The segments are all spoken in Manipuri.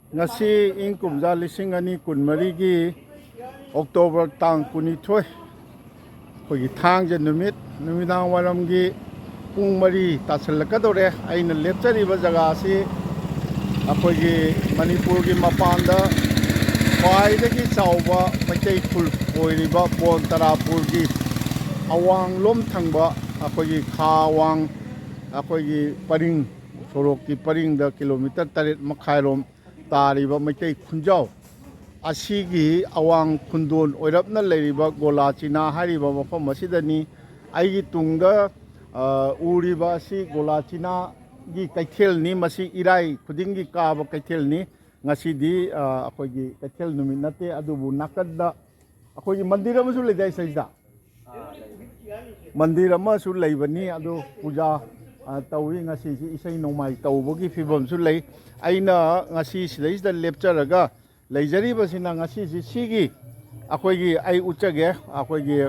ngasi ing kumja lising ani kunmari gi October tang kunithoi khoi thang je numidang waram gi pung mari tasalakadore aina lepchari ba jaga si akhoi gi Manipur gi mapanda khwaidagi chawba maitai khul oiriba Bon Tarapur gi awang lom thangba akhoi gi khawang akhoi gi paring sorok ki paring da kilometer 8 makhai rom tariba maitai khunjau asigi awang khundon oirapna leiriba Golachina hariba mafam asidani aigi tungda uriba si Golachina gi kaithel ni masi irai khudingi kaba kaithel ni ngasidi akhoi gi kaithel numit nate adubu nakadda akhoi gi mandir amasu leidai saida mandir amasu leibani adu puja tawi ngasi si isai nongmai tawbogi fibam su lei aina ngasi sidaisda lepcharaga leijariba ngasi sigi akhoi ai uchage akhoi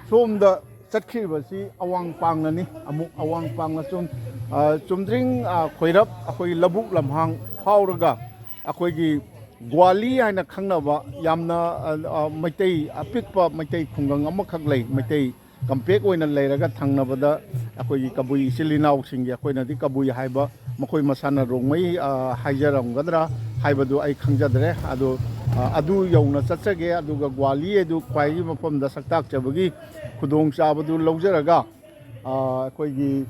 somda chatkhribasi awang pangnani amuk awang pangna chumdring khoirap akhoi labuk lamhang phauraga akhoi Gwali haina khangnaba yamna maitai apikpa maitai khungang amakhak lei maitai kampek oina leiraga thangnabada akhoi kabui silinau singi akhoi nadi kabui haiba makhoi masana rongmai haijaramgadra haibadu ai khangjadre adu yauna chatsage aduga Gwali edu kwai mafamda saktak chabagi khudong chabadu laujaraga akhoi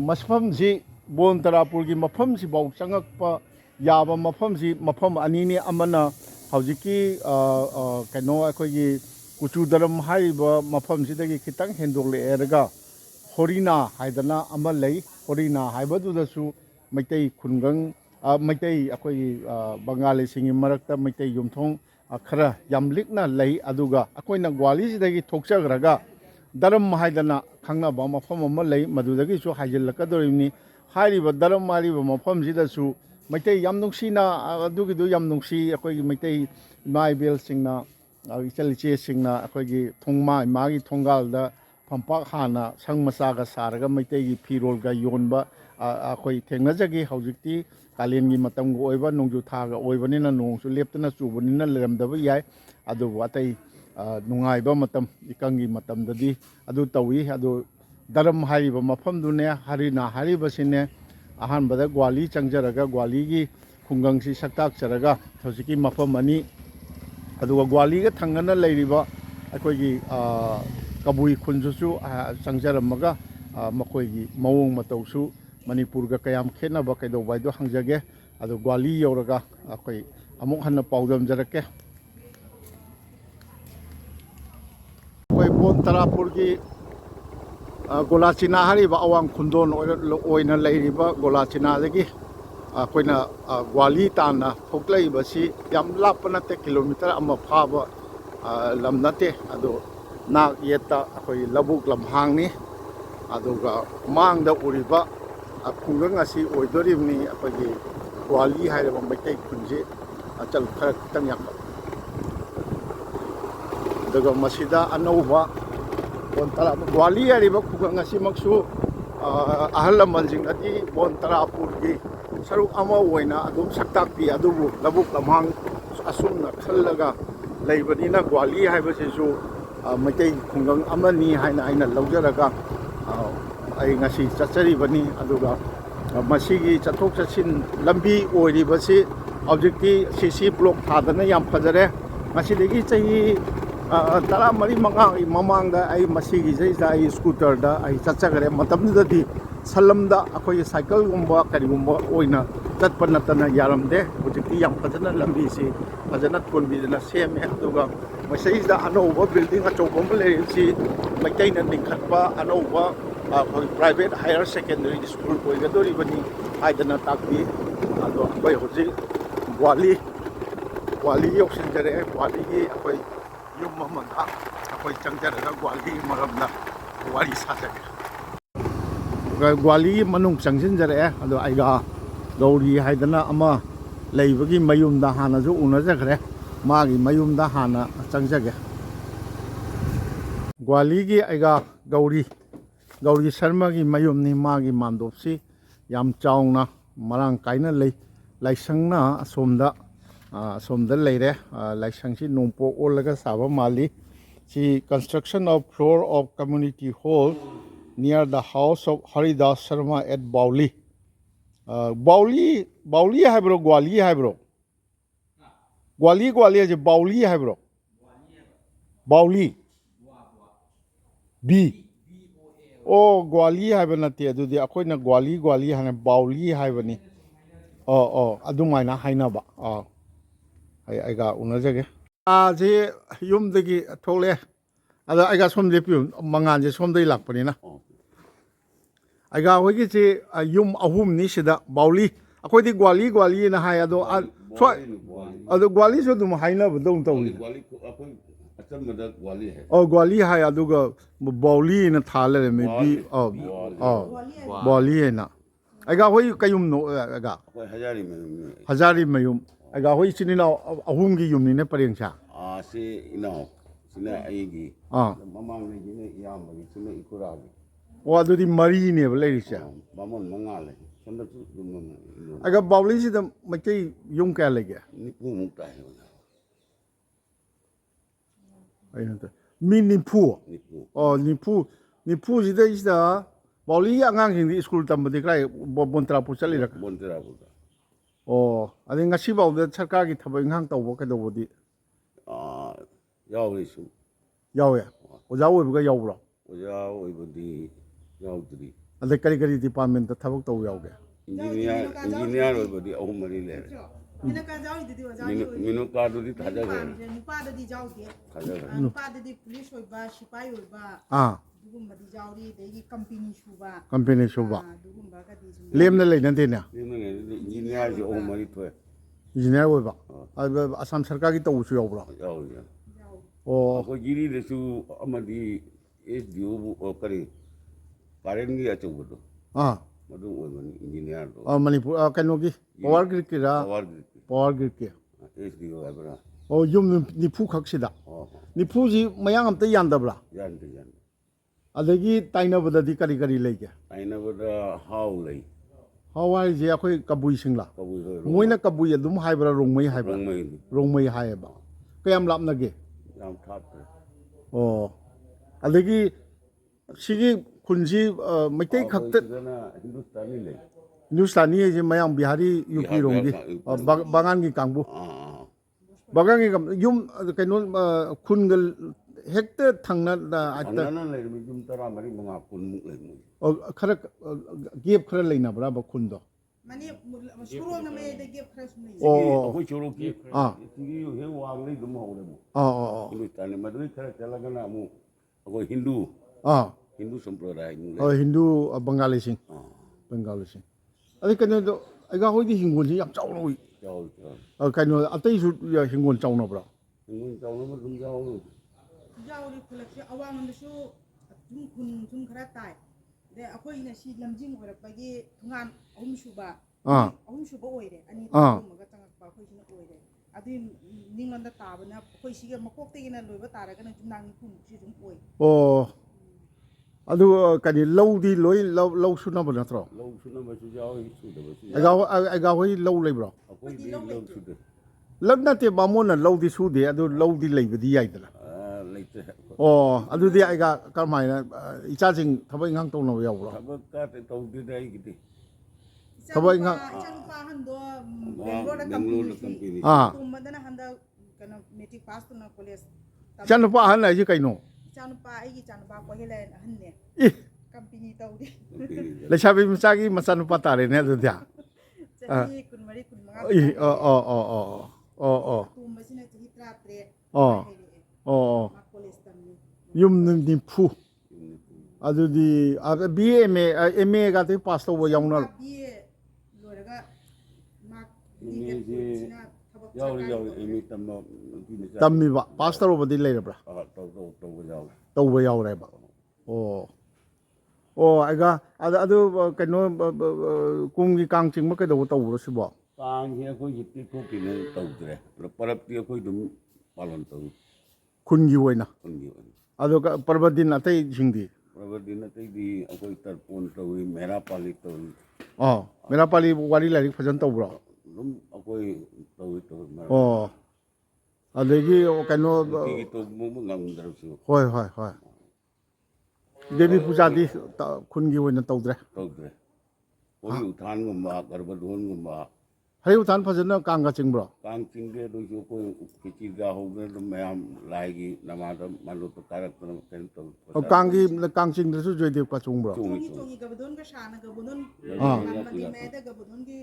masfamji Bon Tarapur gi mafamsi bau changakpa yaba mafamsi mafam anini amana haujiki kaino akhoi kuchudaram haiba mafamsidagi khitang hendokle eraga Horina haidana ama lei Horina haibadu dasu maitai khungang maitai akhoi Bangali singi marakta maitai yumthong khara yamlikna lei aduga akoina Gwali sidagi thokchagraga daram haidana khangnaba mafam ama lei madudagi su haijillakadoribni hairiba daram mariba mafamsidasu maitai yam nungsina adugidu yam nungsi akhoi maitai maibel singna ichaliche singna akhoi thongma magi thongalda phampak hana sangmasaga saraga maitai gi firolga yonba akhoi thengnajagi haujikti kalengi matamgo oiba nongju thaga oibanina nongsu leptana chubanina leramdaba yai adu watai nungaiba matam ikangi matamdadi adu tawi adu daram hariba mafamdune harina haribasine ahanbada Gwali changjaraga Gwali gi khungangsi saktak charaga hojiki mafam ani aduga Gwali ga thangana leiriba akhoi kabui khunjusu changjaramaga makhoi mawong matausu Manipur ga kayam khenaba kaidobaido hangjage adu Gwali yoraga akhoi amuk hanna paudam jarake akhoi Bon Tarapur gi Golachina hariba awang khundon oina leiriba Golachina dagi akoina Gwali tana thoklaiba si yam lapna te kilometer ama phaba lamnate adu nak yeta akoi labuk lamhang ni aduga mangda uriba khungang asi oidoribni akoi Gwali hariba maitai khunje achal khara kitang yak daga masida anauba Bon Tarapur Gwali hariba khungang asi maksu ahal lamanjing adi Bon Tarapur gi saruk ama oina adum saktakpi adubu labuk lamhang asumna khallaga leibanina Gwali haibasisu maitai khungang amani haina aina laujaraga ai ngasi chacharibani aduga masigi chathok chachin lambi oiribasi objecti CC block thadana yam phajare ngasidegi chahi tara mari manga mamangda ai masigi jaisa ai scooter da ai chachagare matamdadi salamda akhoi cycle gumba karigumba oina tatpa natana yaramde hojikti yam phajana lambi si phajana konbidana seme aduga masaida anova building achobam leisi maitaina ningkhatpa anova private higher secondary school oigadori bani haidana takbi ado akhoi hojik Gwali yoksinjare Gwali gi akhoi yum mamada akhoi changjaraga Gwali maramna wari sajage Gwali manung changsinjare ado aiga Gauri haidana ama leibagi mayumda hanasu unajagre magi mayumda hana changjage Gwali gi aiga Gauri Sharma gi mayumni magi mandopsi yam chaungna marang kaina lei laisangna asomda leire laisangsi nongpo olaga saba mali si construction of floor of community hall near the house of Haridas Sharma at Bauli Bauli hai bro Gwali hai bro Gwali je Bauli hai bro Bauli B oh Gwali hai bana te adu di akoi na Gwali hana Bauli hai bani oh adumaina haina ba ai ga unajage je yum dagi thole ada ai ga som je pi mangan je som dai lakpani na ai ga hogi je yum ahum ni sida Bauli akoi di Gwali na hai ado ado Gwali so dum haina ba dong tawi oh Gwali hai aduga Bauli na thale me bi Bauli na ai ga hoi kayum no ga Hazari mayum ai ga hoi chini na ahum gi yum ni ne pareng cha si ina sina aigi mamang ni ne yam gi sina ikura gi oh adu di mari ne ba lai cha bamon mangale sonda tu dum ai ga Bauli si da mai yum ka lai ga ni pu mu ta ai na ni pu oh ni pu si da Bauli angang hindi school tambadi kai bontra pu chali rak bontra pu oh adi ngasi baw da sarkar gi thabai ngang tawbo ka dawdi yaw ri su yaw ya oja wo bi ga yaw bro oja wo bodi yaw dri ade kari department da thabak taw yaw ge engineer wo bodi ahum mari le Mina ka jawi didi wa jawi minu ka du di thaja ge nupa didi jawi ge thaja ge nupa didi police oi ba sipai oi ba dugum ba di jawi degi company shuba dugum ba ka di lem na lai nan te na ni ne engineer ji ahum mari thoe engineer wo ba asam sarkar gi taw su yaw bro yaw oh ko jiri de su amadi SDO bu kari karen gi achu bu madu oi mani engineer do manipur kano gi power grid ki ra power grid ki SDO abra oh yum ni pu khak sida ni pu ji mayang am ta yan da bra yan adagi taina bada di kari lai ge aina bada how lai hawai je akhoi kabui singla kabui moina kabui adum haibra rongmai haibra rongmai haiba kayam lapna ge yam thap oh adagi sigi kunji maitai khakta hindustani je mayang bihari UP rongi bagan gi kangbu bagan gi yum kaino khungal hekta thangna atta lai yum tara mari manga kun muk lai khara gap khara leina bra ba khun do mani shuro na me de ge fresh me ko choro ki ki he wang lai dum ho le mo hindustani madu khara chala na mu ko Hindu sampradaya Hindu Bengali sing adi kano do aga hoi di hingon ji yam chaw loi kano atai su hingon chaw na bra hingon chaw na dum jawi khulak awang na su tum khara tai de akoi na si lamjing orak bagi thungan ahum shuba oire ani maga tangak ba khoi sina oire adi ningon da tabana khoi siga makok te gina loiba taraga na jumnang ni kum si jum oi adu kani low di loi low su na ba natro low su na ba su jawi su da ba su aga hoi low lai bro akoi di low su de lag na te ba mo na low di su de adu low di lai ba di yai da laite adu di aga karmai na icha jing thabai ngang tong no yaw bro thabak ka te tong di dai gidi thabai ngang pa hando Bangalore company tum madana handa kana metric pass to na college chan pa han lai ji kaino Chanupa aigi chanupa ko helen hanne company tawdi lesabi machagi machanupa tare ne adu dia chahi kunmari kunmanga tumbasina chahi 33 college tamni yum ni phu adu di BA MA ga te pass to yaw na BA loraga mak yaw emi tammi ba pass to ba di lai bra to yaw re ba aga adu kaino kumgi kang ching ma ka do to ro si ba kang he ko yitti ko ki ne to dre parap ti ko dum palon to kungi woina adu parvadin atai jingdi parvadin atai di akoi tarpon to mera pali to mera pali wari lai fajan to bro ꯑꯗꯨꯝ ꯑꯩꯈꯣꯏ ꯇꯧꯋꯤ ꯃꯔꯛ ꯑꯣ ꯑꯗꯒꯤ ꯀꯩꯅꯣ ꯅꯨꯡꯇꯤꯒꯤ ꯇꯧꯕ ꯉꯝꯗ꯭ꯔꯁꯨ ꯍꯣꯏ ꯍꯣꯏ ꯍꯣꯏ ꯗꯦꯕꯤ ꯄꯨꯖꯥꯗꯤ ꯈꯨꯟꯒꯤ ꯑꯣꯏꯅ ꯇꯧꯗ꯭ꯔꯦ ꯇꯧꯗ꯭ꯔꯦ ꯍꯣꯂꯤ ꯎꯊꯥꯟꯒꯨꯝꯕ ꯒꯔꯕꯗꯣꯟꯒꯨꯝꯕ ꯍꯩ ꯎꯊꯥꯟ ꯐꯖꯅ ꯀꯥꯡꯒ ꯆꯤꯡꯕ꯭ꯔꯣ ꯀꯥꯡ ꯆꯤꯡꯗꯦ ꯑꯗꯨꯁꯨ ꯑꯩꯈꯣꯏ ꯈꯦꯆꯤꯒ ꯍꯧꯗꯅ ꯑꯗꯨꯝ ꯃꯌꯥꯝ ꯂꯥꯏꯒꯤ ꯅꯃꯥꯗ ꯃꯥꯂꯣꯠꯇ ꯀꯥꯔꯛꯇꯅ ꯀꯩꯅꯣ ꯇꯧ ꯀꯥꯡꯒꯤ ꯀꯥꯡ ꯆꯤꯡꯗ꯭ꯔꯁꯨ ꯖꯣꯏꯗꯦꯕꯀ ꯆꯣꯡꯕ꯭ꯔꯣ ꯆꯣꯡꯉꯤ ꯒꯕꯗꯣꯟꯒ ꯁꯥꯅ ꯒꯕꯗꯣꯟ ꯃꯗꯤ ꯃꯌꯥꯗ ꯒꯕꯗꯣꯟꯒꯤ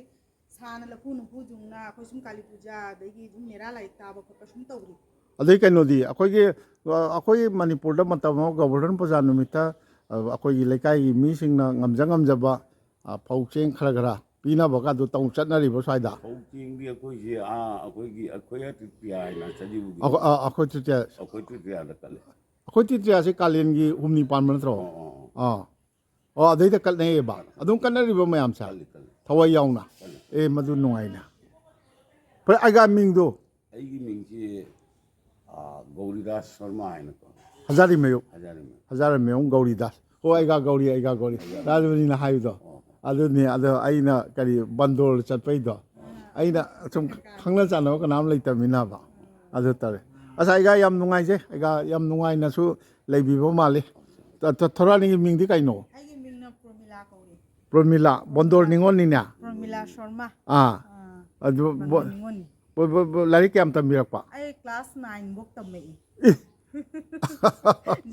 ꯁꯥꯅ ꯂꯐꯨ ꯅꯨꯡꯐꯨ ꯖꯨꯡꯅ ꯑꯩꯈꯣꯏ ꯁꯨꯝ ꯀꯥꯂꯤ ꯄꯨꯖꯥ ꯑꯗꯒꯤ ꯁꯨꯝ ꯃꯦꯔꯥ ꯂꯥꯏꯔꯤꯛ ꯇꯥꯕ ꯈꯣꯠꯄ ꯁꯨꯝ ꯇꯧꯔꯤ ꯑꯗꯩ ꯀꯩꯅꯣꯗꯤ ꯑꯩꯈꯣꯏ ꯃꯅꯤꯄꯨꯔꯗ ꯃꯇꯝ ꯑꯃ ꯒꯣꯕꯔꯙꯟ ꯄꯨꯖꯥ ꯅꯨꯃꯤꯠꯇ ꯑꯩꯈꯣꯏꯒꯤ ꯂꯩꯀꯥꯏꯒꯤ ꯃꯤꯁꯤꯡꯅ ꯉꯝꯖꯕ ꯐꯧ ꯆꯦꯡ ꯈꯔ ꯄꯤꯅꯕꯒꯗꯨ ꯆꯠꯅꯔꯤꯕ ꯁ꯭ꯋꯥꯏꯗ ꯐꯧ ꯆꯦꯡꯗꯤ ꯑꯩꯈꯣꯏꯁꯦ ꯑꯩꯈꯣꯏ ꯇ꯭ꯔꯤꯄꯤꯌꯥ ꯍꯥꯏꯅ ꯁꯖꯤꯕꯨꯒꯤ ꯑꯩꯈꯣꯏ ꯇ꯭ꯔꯤꯇꯤꯌꯥ ꯑꯩꯈꯣꯏ ꯇ꯭ꯔꯤꯄꯤꯌꯥꯗ ꯀꯠꯂꯦ ꯑꯩꯈꯣꯏ ꯇ꯭ꯔꯤꯇꯤꯌꯥꯁꯦ ꯀꯥꯂꯦꯟꯒꯤ ꯍꯨꯝꯅꯤ ꯄꯥꯟꯕ ꯅꯠꯇ꯭ꯔꯣ ꯑꯣ ꯑꯗꯩꯗ ꯀꯠꯅꯩꯌꯦꯕ ꯑꯗꯨꯝ ꯀꯠꯅꯔꯤꯕ ꯃꯌꯥꯝꯁꯦ ꯀꯜꯂꯤ ꯊꯋꯥꯏ ꯌꯥꯎꯅ ꯃꯗꯨ ꯅꯨꯡꯉꯥꯏꯅ ꯐꯔꯦ ꯑꯩꯒ ꯃꯤꯡꯗꯣ ꯑꯩꯒꯤ ꯃꯤꯡꯁꯤ ꯒꯧꯔꯤꯗꯥꯁ ꯁꯔꯃ ꯍꯥꯏꯅꯀꯣ ꯍꯖꯥꯔꯤꯃꯌꯨꯝ ꯍꯖꯥꯔꯤꯃꯌꯨꯝ ꯍꯖꯥꯔꯤꯃꯌꯨꯝ ꯒꯧꯔꯤꯗꯥꯁ ꯍꯣ ꯑꯩꯒ ꯒꯧꯔꯤ ꯔꯥꯖꯕꯅꯤꯅ ꯍꯥꯏꯕꯗꯣ ꯑꯗꯨꯅꯤ ꯑꯗꯣ ꯑꯩꯅ ꯀꯔꯤ ꯕꯟꯗꯣꯔ ꯆꯠꯄꯩꯗꯣ ꯑꯩꯅ ꯁꯨꯝ ꯈꯪꯅ ꯆꯥꯟꯅꯕ ꯀꯅꯥꯝ ꯂꯩꯇꯕꯅꯤꯅꯕ ꯑꯗꯨ ꯇꯧꯔꯦ ꯑꯁ ꯑꯩꯒ ꯌꯥꯝ ꯅꯨꯡꯉꯥꯏꯖꯩ ꯑꯩꯒ ꯌꯥꯝ ꯅꯨꯡꯉꯥꯏꯅꯁꯨ ꯂꯩꯕꯤꯕ ꯃꯥꯜꯂꯤ ꯊꯣꯔꯥꯅꯤꯒꯤ ꯃꯤꯡꯗꯤ ꯀꯩꯅꯣ ꯑꯩꯒꯤ ꯃꯤꯡꯅ ꯄ꯭ꯔꯣꯃꯤꯂꯥ ꯀꯧꯔꯤ ꯄ꯭ꯔꯣꯃꯤꯂꯥ ꯕꯣꯟꯗꯣꯔ ꯅꯤꯉꯣꯜꯅꯤꯅꯦ ꯄ꯭ꯔꯣꯃꯤꯂꯥ ꯁꯣꯔꯃ ꯑꯗꯨ ꯕꯟꯗꯣꯔ ꯅꯤꯉꯣꯜꯅꯤ ꯂꯥꯏꯔꯤꯛ ꯀꯌꯥꯝ ꯇꯝꯕꯤꯔꯛꯄ ꯑꯩ ꯀ꯭ꯂꯥꯁ 9 ꯐꯥꯎ ꯇꯝꯃꯛꯏ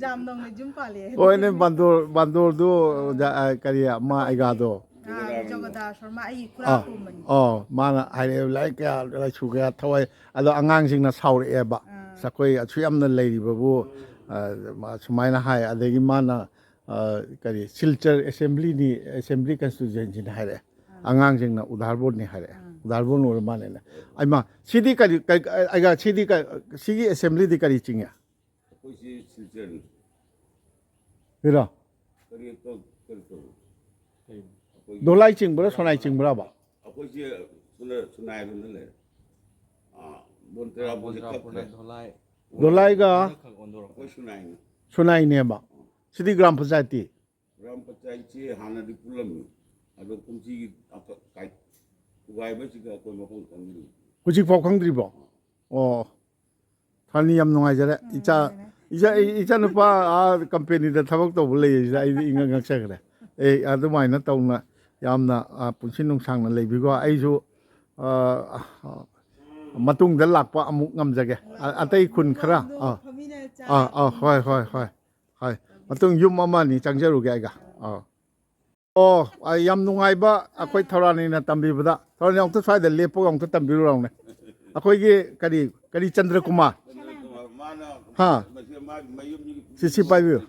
ꯖꯥꯝ ꯅꯧꯅ ꯌꯨꯝ ꯄꯥꯜꯂꯦ ꯍꯣꯏꯅꯦ ꯕꯟꯗꯣꯔꯗꯨ ꯀꯔꯤ ꯑꯃ ꯑꯩꯒꯥꯗꯣ ꯖꯒꯗꯥ ꯁꯔꯃ ꯑꯩꯒꯤ ꯈꯨꯔꯥ ꯇꯣꯝꯕꯅꯤ ꯃꯥꯅ ꯍꯥꯏꯔꯛꯑꯦ ꯂꯥꯏꯔꯤꯛ ꯀꯌꯥ ꯂꯥꯏꯁꯨ ꯀꯌꯥ ꯊꯋꯥꯏ ꯑꯗꯣ ꯑꯉꯥꯡꯁꯤꯡꯅ ꯁꯥꯎꯔꯛꯑꯦꯕ ꯑꯩꯈꯣই ꯑꯁꯨ ꯌꯥꯝꯅ ꯂꯩꯔꯤꯕꯕꯨ ꯁꯨꯃꯥꯏꯅ ꯍꯥꯏ ꯑꯗꯒꯤ ꯃꯥꯅ ꯀꯔꯤ ꯁꯤꯜꯆꯔ ꯑꯦꯁꯦꯝꯕ꯭ꯂꯤ ꯀꯟꯁꯇꯤꯇꯨꯌꯦꯟꯁꯤꯅ ꯍꯥꯏꯔꯛꯑꯦ ꯑꯉꯥꯡꯁꯤꯡꯅ ꯎꯗꯥꯔ ꯕꯣꯔꯗꯅꯤ ꯍꯥꯏꯔꯛꯑꯦ ꯎꯗꯥꯔ ꯕꯣꯔꯗ ꯑꯣꯏꯔ ꯃꯥꯜꯂꯦꯅ ꯑꯩꯃ ꯁꯤꯗꯤ ꯀꯔꯤ ꯁꯤꯒꯤ ꯑꯦꯁꯦꯝꯕ꯭ꯂꯤꯗꯤ ꯀꯔꯤ ꯆꯤꯡꯉꯦ ꯑꯩꯈꯣꯏꯁꯤ ꯁꯤꯜꯆꯔꯅꯤ ꯀꯔꯤꯔꯣ ꯀꯔꯤ ꯇꯧ ꯗꯣꯂꯥꯏ ꯆꯤꯡꯕ꯭ꯔꯥ ꯁꯣꯅꯥꯏ ꯆꯤꯡꯕ꯭ꯔꯥꯕ ꯑꯩꯈꯣꯏꯁꯤ ꯁꯨꯅꯥꯏꯔꯣꯝꯗ ꯂꯩꯔꯦ ꯕꯣꯟꯇꯦꯔꯥꯄꯨꯔꯁꯤ ꯈꯛꯈ꯭ꯔꯦ ꯗꯣꯂꯥꯏꯒ ꯑꯩꯈꯣꯏ ꯁꯨꯅꯥꯏꯅꯤ ꯁꯨꯅꯥꯏꯅꯦꯕ ꯁꯤꯗꯤ ꯒ꯭ꯔꯥꯝ ꯄꯟꯆꯥꯌꯦꯠꯇꯤ ꯒ꯭ꯔꯥꯝ ꯄꯟꯆꯥꯌꯦꯠꯁꯤ ꯍꯥꯟꯅꯗꯤ ꯄꯨꯜꯂꯝꯃꯤ ꯑꯗꯣ ꯀꯨꯝꯁꯤꯒꯤ ꯊꯨꯒꯥꯏꯕꯁꯤꯒ ꯑꯩꯈꯣꯏ ꯃꯐꯝ ꯈꯪꯗ꯭ꯔꯤ ꯍꯧꯖꯤꯛꯐꯥꯎ ꯈꯪꯗ꯭ꯔꯤꯕꯣ ꯑꯣ ꯐꯅꯤ ꯌꯥꯝ ꯅꯨꯡꯉꯥꯏꯖꯔꯦ ꯏꯆꯥꯅꯨꯄꯥ ꯀꯝꯄꯦꯅꯤꯗ ꯊꯕꯛ ꯇꯧꯕ ꯂꯩꯌꯦꯁꯤꯗ ꯑꯩꯗꯤ ꯉꯛꯆꯈ꯭ꯔꯦ ꯑꯗꯨꯃꯥꯏꯅ ꯇꯧꯅ ꯌꯥꯝꯅ ꯄꯨꯟꯁꯤ ꯅꯨꯡꯁꯥꯡꯅ ꯂꯩꯕꯤꯀꯣ ꯑꯩꯁꯨ ꯃꯇꯨꯡꯗ ꯂꯥꯛꯄ ꯑꯃꯨꯛ ꯉꯝꯖꯒꯦ ꯑꯇꯩ ꯈꯨꯟ ꯈꯔ ꯍꯣꯏ ꯃꯇꯨꯡ ꯌꯨꯝ ꯑꯃ ꯑꯅꯤ ꯆꯪꯖꯔꯨꯒꯦ ꯑꯩꯒ ꯌꯥꯝ ꯅꯨꯡꯉꯥꯏꯕ ꯑꯩꯈꯣꯏ ꯊꯧꯔꯥꯅꯤꯅ ꯇꯝꯕꯤꯕꯗ ꯊꯧꯔꯥꯅꯤ ꯑꯃꯨꯛꯇ ꯁ꯭ꯋꯥꯏꯗ ꯂꯦꯞꯄꯒ ꯑꯃꯨꯛꯇ ꯇꯝꯕꯤꯔꯨꯔꯥꯎꯅꯦ ꯑꯩꯈꯣꯏꯒꯤ ꯀꯔꯤ ꯆꯟꯗ꯭ꯔꯀꯨꯃꯥꯔ ꯁꯤ ꯄꯥꯏꯕꯤꯌꯨ